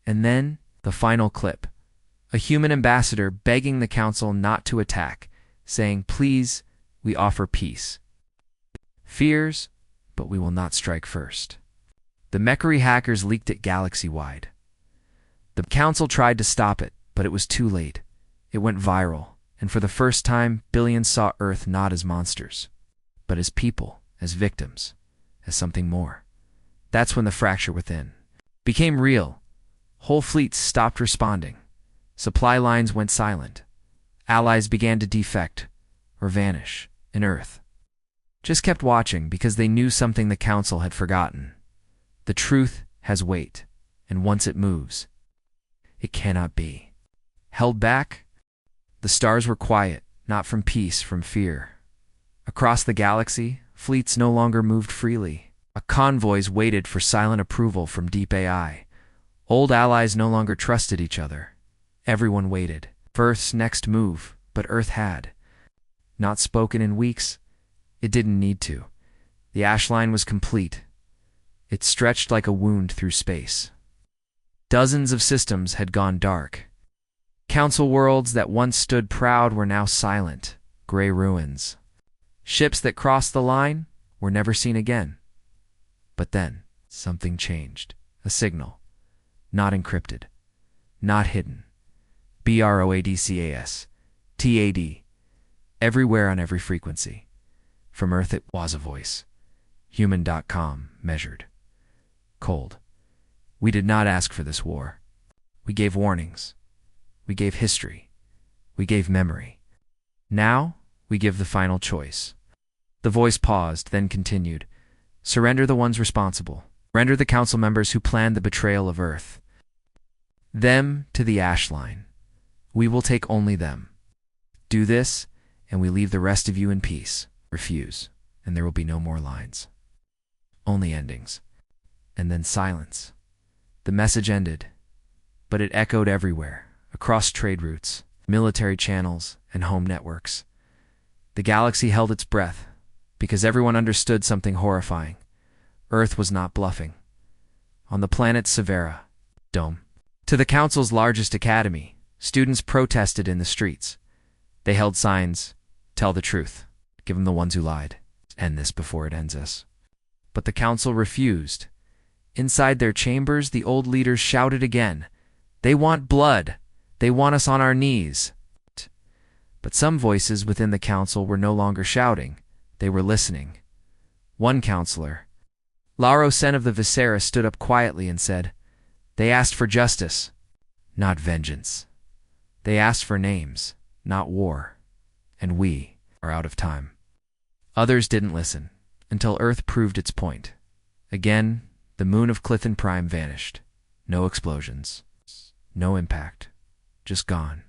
and then the final clip. A human ambassador begging the Council not to attack, saying, "Please, we offer peace. Fears, but we will not strike first." The Mechri hackers leaked it galaxy-wide. The Council tried to stop it, but it was too late. It went viral, and for the first time, billions saw Earth not as monsters, but as people, as victims, as something more. That's when the fracture within became real. Whole fleets stopped responding. Supply lines went silent. Allies began to defect or vanish, and Earth just kept watching because they knew something the Council had forgotten. The truth has weight, and once it moves, it cannot be held back. The stars were quiet, not from peace, from fear. Across the galaxy, fleets no longer moved freely. Convoys waited for silent approval from deep AI. Old allies no longer trusted each other. Everyone waited for Earth's next move, but Earth had not spoken in weeks. It didn't need to. The ash line was complete. It stretched like a wound through space. Dozens of systems had gone dark. Council worlds that once stood proud were now silent, gray ruins. Ships that crossed the line were never seen again. But then, something changed. A signal. Not encrypted. Not hidden. BROADCAS. TAD. Everywhere on every frequency. From Earth it was a voice. Human.com measured. Cold. We did not ask for this war. We gave warnings. We gave history. We gave memory. Now, we give the final choice. The voice paused, then continued. Surrender the ones responsible. Surrender the Council members who planned the betrayal of Earth. Them to the ash line. We will take only them. Do this, and we leave the rest of you in peace. Refuse, and there will be no more lines. Only endings. And then silence. The message ended, but it echoed everywhere, across trade routes, military channels, and home networks. The galaxy held its breath, because everyone understood something horrifying. Earth was not bluffing. On the planet Severa, Dome, to the Council's largest academy, students protested in the streets. They held signs, "Tell the truth. Give them the ones who lied. End this before it ends us." But the Council refused. Inside their chambers, the old leaders shouted again, "They want blood. They want us on our knees." But some voices within the Council were no longer shouting. They were listening. One counselor, Laro Sen of the Viscera, stood up quietly and said, "They asked for justice, not vengeance. They asked for names, not war. And we are out of time." Others didn't listen, until Earth proved its point. Again, the moon of Clithan Prime vanished. No explosions. No impact. Just gone.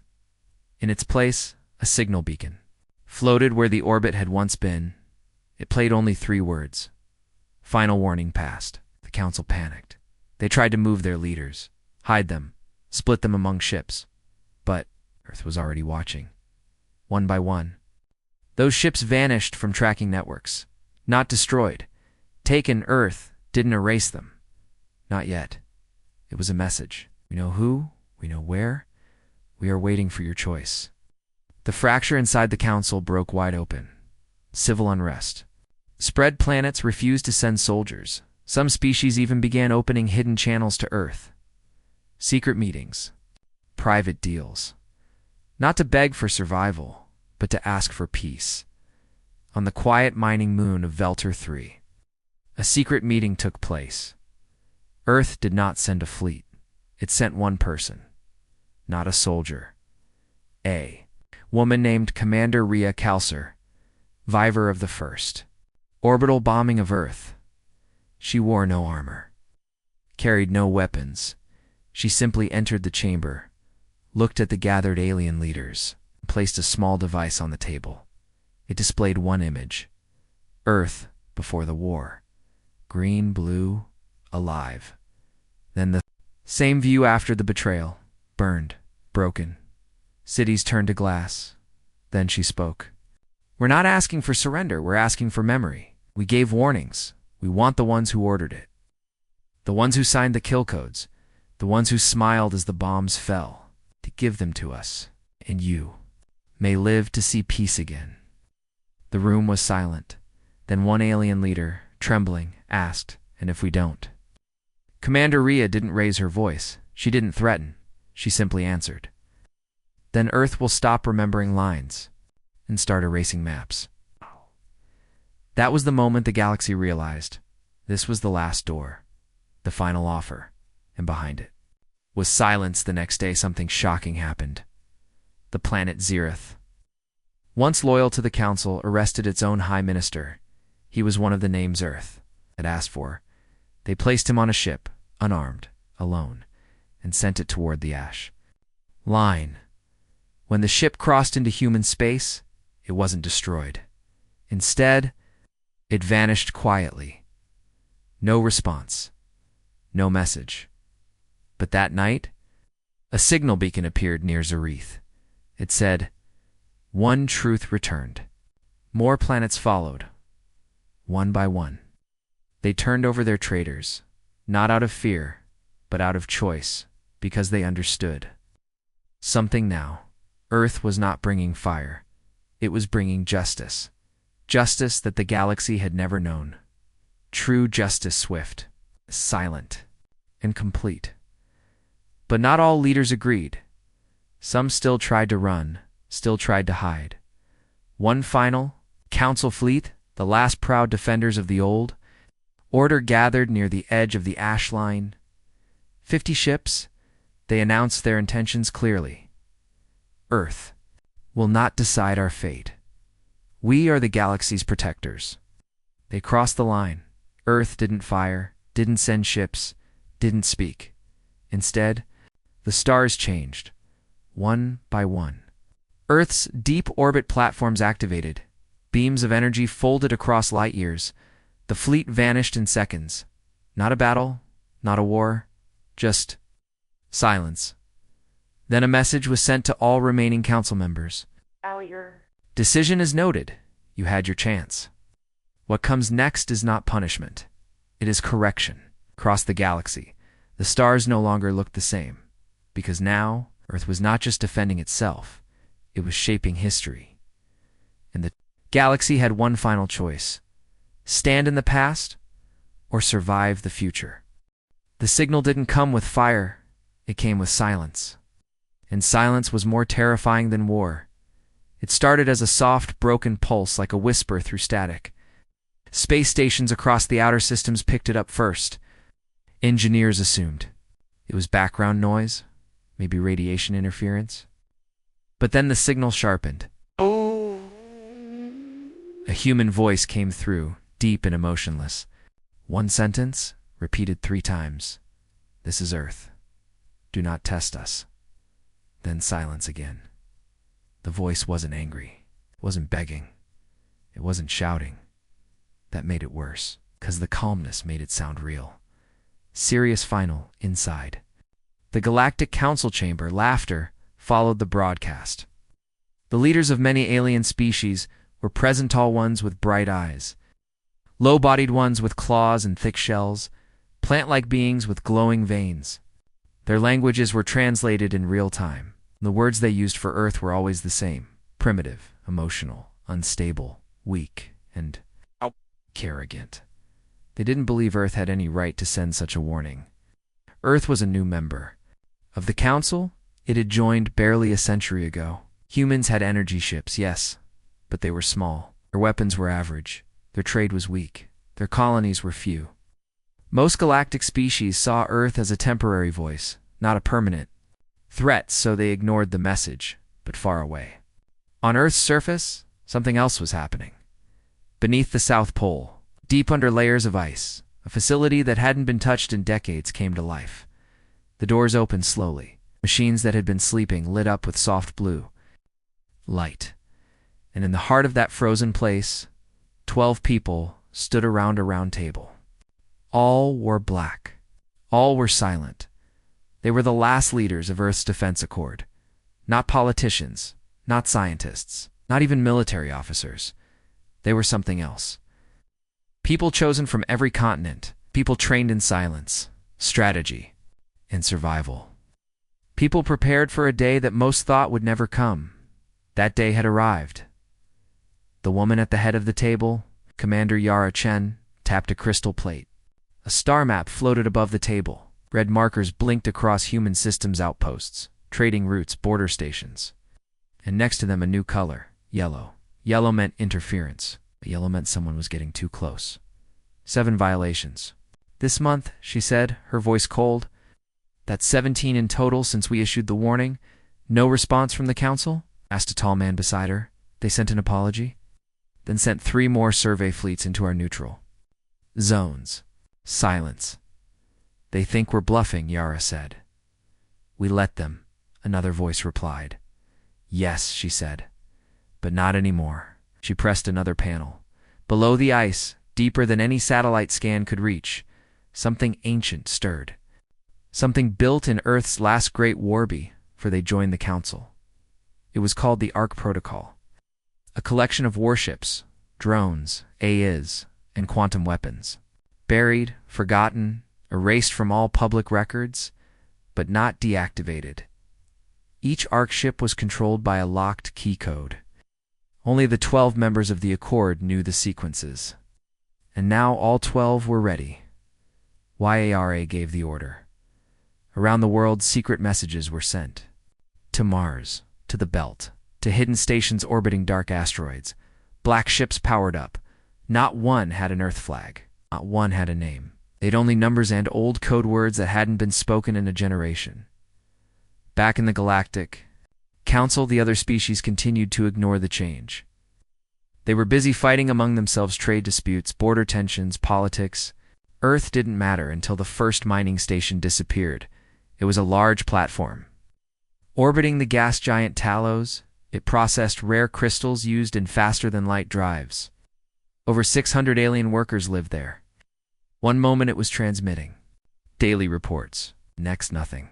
In its place, a signal beacon floated where the orbit had once been. It played only 3 words. Final warning passed. The Council panicked. They tried to move their leaders, hide them, split them among ships. But Earth was already watching. One by one, those ships vanished from tracking networks. Not destroyed. Taken. Earth didn't erase them. Not yet. It was a message. We know who, we know where. We are waiting for your choice. The fracture inside the Council broke wide open. Civil unrest. Spread planets refused to send soldiers. Some species even began opening hidden channels to Earth. Secret meetings. Private deals. Not to beg for survival, but to ask for peace. On the quiet mining moon of Velter 3, a secret meeting took place. Earth did not send a fleet. It sent one person. Not a soldier. A woman named Commander Rhea Kalser, Viver of the First Orbital bombing of Earth. She wore no armor, carried no weapons. She simply entered the chamber, looked at the gathered alien leaders, and placed a small device on the table. It displayed one image: Earth before the war. Green, blue, alive. Then the same view after the betrayal. Burned, broken. Cities turned to glass. Then she spoke. We're not asking for surrender, we're asking for memory. We gave warnings. We want the ones who ordered it. The ones who signed the kill codes. The ones who smiled as the bombs fell. To give them to us. And you may live to see peace again. The room was silent. Then one alien leader, trembling, asked, and if we don't? Commander Rhea didn't raise her voice. She didn't threaten. She simply answered. Then Earth will stop remembering lines and start erasing maps. That was the moment the galaxy realized this was the last door, the final offer, and behind it was silence. The next day, something shocking happened. The planet Zereth, once loyal to the Council, arrested its own High Minister. He was one of the names Earth had asked for. They placed him on a ship, unarmed, alone, and sent it toward the ash line. When the ship crossed into human space, it wasn't destroyed. Instead, it vanished quietly. No response. No message. But that night, a signal beacon appeared near Zereth. It said, "One truth returned." More planets followed, one by one. They turned over their traitors, not out of fear, but out of choice, because they understood something now. Earth was not bringing fire. It was bringing justice. Justice that the galaxy had never known. True justice, swift, silent, and complete. But not all leaders agreed. Some still tried to run, still tried to hide. One final Council fleet, the last proud defenders of the old order, gathered near the edge of the ash line. 50 ships. They announced their intentions clearly. Earth will not decide our fate. We are the galaxy's protectors. They crossed the line. Earth didn't fire, didn't send ships, didn't speak. Instead, the stars changed, one by one. Earth's deep orbit platforms activated. Beams of energy folded across light years. The fleet vanished in seconds. Not a battle, not a war, just silence. Then a message was sent to all remaining council members. Your Decision is noted. You had your chance. What comes next is not punishment. It is correction. Across the galaxy, the stars no longer looked the same. Because now, Earth was not just defending itself. It was shaping history. And the galaxy had one final choice: stand in the past or survive the future. The signal didn't come with fire. It came with silence. And silence was more terrifying than war. It started as a soft, broken pulse, like a whisper through static. Space stations across the outer systems picked it up first. Engineers assumed it was background noise, maybe radiation interference. But then the signal sharpened. Oh. A human voice came through, deep and emotionless. One sentence, repeated 3 times. This is Earth. Do not test us. Then silence again. The voice wasn't angry. It wasn't begging. It wasn't shouting. That made it worse, because the calmness made it sound real. Serious final, inside. The Galactic Council chamber, laughter, followed the broadcast. The leaders of many alien species were present, tall ones with bright eyes, low-bodied ones with claws and thick shells, plant-like beings with glowing veins. Their languages were translated in real time. The words they used for Earth were always the same: primitive, emotional, unstable, weak, and arrogant. They didn't believe Earth had any right to send such a warning. Earth was a new member of the Council. It had joined barely a century ago. Humans had energy ships, yes, but they were small. Their weapons were average. Their trade was weak. Their colonies were few. Most galactic species saw Earth as a temporary voice, not a permanent threat, so they ignored the message, but far away. On Earth's surface, something else was happening. Beneath the South Pole, deep under layers of ice, a facility that hadn't been touched in decades came to life. The doors opened slowly. Machines that had been sleeping lit up with soft blue light. And in the heart of that frozen place, 12 people stood around a round table. All wore black. All were silent. They were the last leaders of Earth's Defense Accord. Not politicians, not scientists, not even military officers. They were something else. People chosen from every continent, people trained in silence, strategy, and survival. People prepared for a day that most thought would never come. That day had arrived. The woman at the head of the table, Commander Yara Chen, tapped a crystal plate. A star map floated above the table. Red markers blinked across human systems outposts, trading routes, border stations. And next to them a new color, yellow. Yellow meant interference. Yellow meant someone was getting too close. 7 violations. This month, she said, her voice cold. That's 17 in total since we issued the warning. No response from the council? Asked a tall man beside her. They sent an apology? Then sent 3 more survey fleets into our neutral zones. Silence. They think we're bluffing, Yara said. We let them, another voice replied. Yes, she said. But not anymore. She pressed another panel. Below the ice, deeper than any satellite scan could reach, something ancient stirred. Something built in Earth's last great warby, for they joined the council. It was called the Ark Protocol. A collection of warships, drones, AIs, and quantum weapons. Buried, forgotten, erased from all public records, but not deactivated. Each Ark ship was controlled by a locked key code. Only the 12 members of the Accord knew the sequences. And now all 12 were ready. YARA gave the order. Around the world, secret messages were sent. To Mars, to the Belt, to hidden stations orbiting dark asteroids. Black ships powered up. Not one had an Earth flag. Not one had a name. They'd only numbers and old code words that hadn't been spoken in a generation. Back in the Galactic Council, the other species continued to ignore the change. They were busy fighting among themselves trade disputes, border tensions, politics. Earth didn't matter until the first mining station disappeared. It was a large platform. Orbiting the gas giant Talos, it processed rare crystals used in faster-than-light drives. Over 600 alien workers lived there. One moment it was transmitting daily reports, next nothing.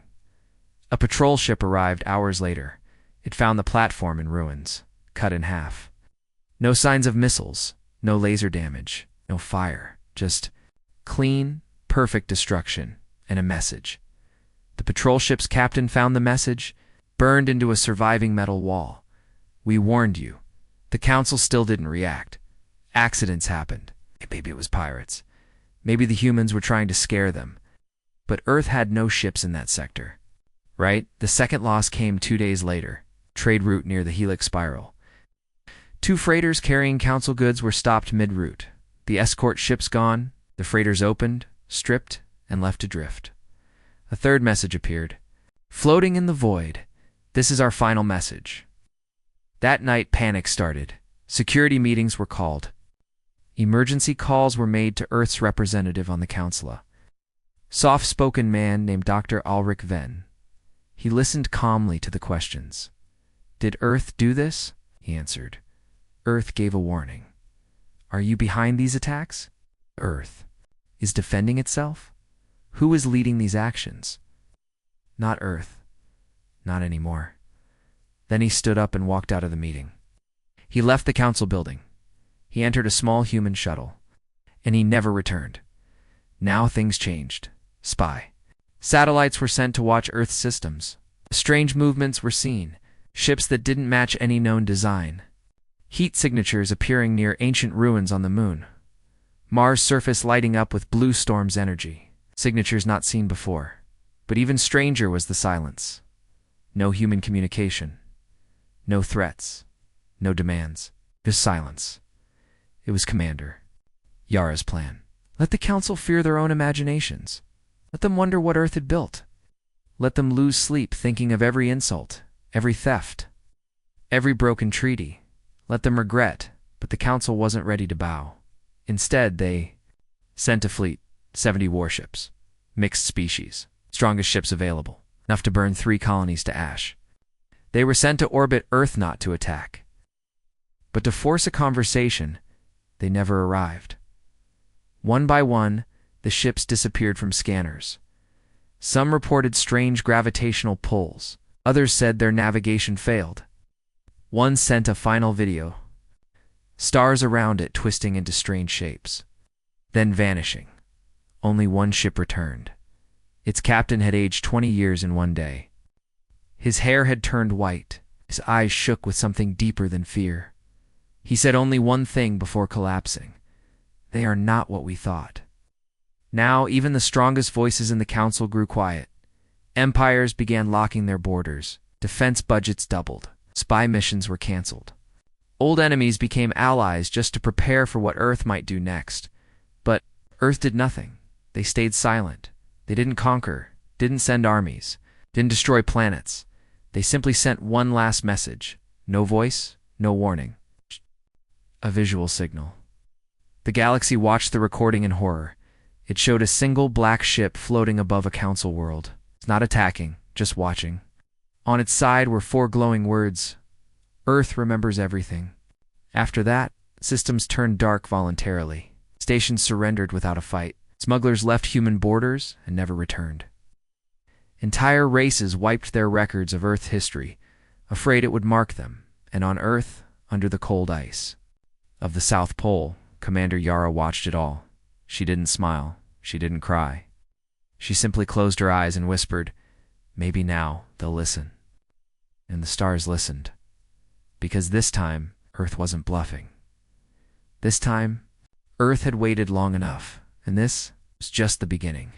A patrol ship arrived hours later. It found the platform in ruins, cut in half. No signs of missiles, no laser damage, no fire, just clean, perfect destruction, and a message. The patrol ship's captain found the message, burned into a surviving metal wall. We warned you. The council still didn't react. Accidents happened. Maybe it was pirates. Maybe the humans were trying to scare them. But Earth had no ships in that sector. Right? The second loss came 2 days later. Trade route near the Helix Spiral. 2 freighters carrying council goods were stopped mid-route. The escort ships gone, the freighters opened, stripped, and left adrift. A third message appeared. Floating in the void. This is our final message. That night, panic started. Security meetings were called. Emergency calls were made to Earth's representative on the council. Soft-spoken man named Dr. Ulrich Venn. He listened calmly to the questions. Did Earth do this? He answered. Earth gave a warning. Are you behind these attacks? Earth. Is defending itself? Who is leading these actions? Not Earth. Not anymore. Then he stood up and walked out of the meeting. He left the council building. He entered a small human shuttle. And he never returned. Now things changed. Spy. Satellites were sent to watch Earth's systems. Strange movements were seen. Ships that didn't match any known design. Heat signatures appearing near ancient ruins on the moon. Mars' surface lighting up with blue storm's energy. Signatures not seen before. But even stranger was the silence. No human communication. No threats. No demands. Just silence. It was Commander Yara's plan. Let the council fear their own imaginations. Let them wonder what Earth had built. Let them lose sleep thinking of every insult, every theft, every broken treaty. Let them regret, But the Council wasn't ready to bow. Instead, they sent a fleet, 70 warships, mixed species, strongest ships available, enough to burn 3 colonies to ash. They were sent to orbit Earth, not to attack. But to force a conversation, they never arrived. One by one, the ships disappeared from scanners. Some reported strange gravitational pulls. Others said their navigation failed. One sent a final video, stars around it twisting into strange shapes, then vanishing. Only one ship returned. Its captain had aged 20 years in one day. His hair had turned white. His eyes shook with something deeper than fear. He said only one thing before collapsing. "They are not what we thought." Now, even the strongest voices in the Council grew quiet. Empires began locking their borders. Defense budgets doubled. Spy missions were canceled. Old enemies became allies just to prepare for what Earth might do next. But Earth did nothing. They stayed silent. They didn't conquer, didn't send armies, didn't destroy planets. They simply sent one last message. No voice, no warning. A visual signal. The galaxy watched the recording in horror. It showed a single black ship floating above a Council world. It's not attacking, just watching. On its side were 4 glowing words. Earth remembers everything. After that, systems turned dark voluntarily. Stations surrendered without a fight. Smugglers left human borders and never returned. Entire races wiped their records of Earth history, afraid it would mark them, and on Earth, under the cold ice. Of the South Pole, Commander Yara watched it all. She didn't smile. She didn't cry. She simply closed her eyes and whispered, "Maybe now they'll listen." And the stars listened. Because this time, Earth wasn't bluffing. This time, Earth had waited long enough, and this was just the beginning.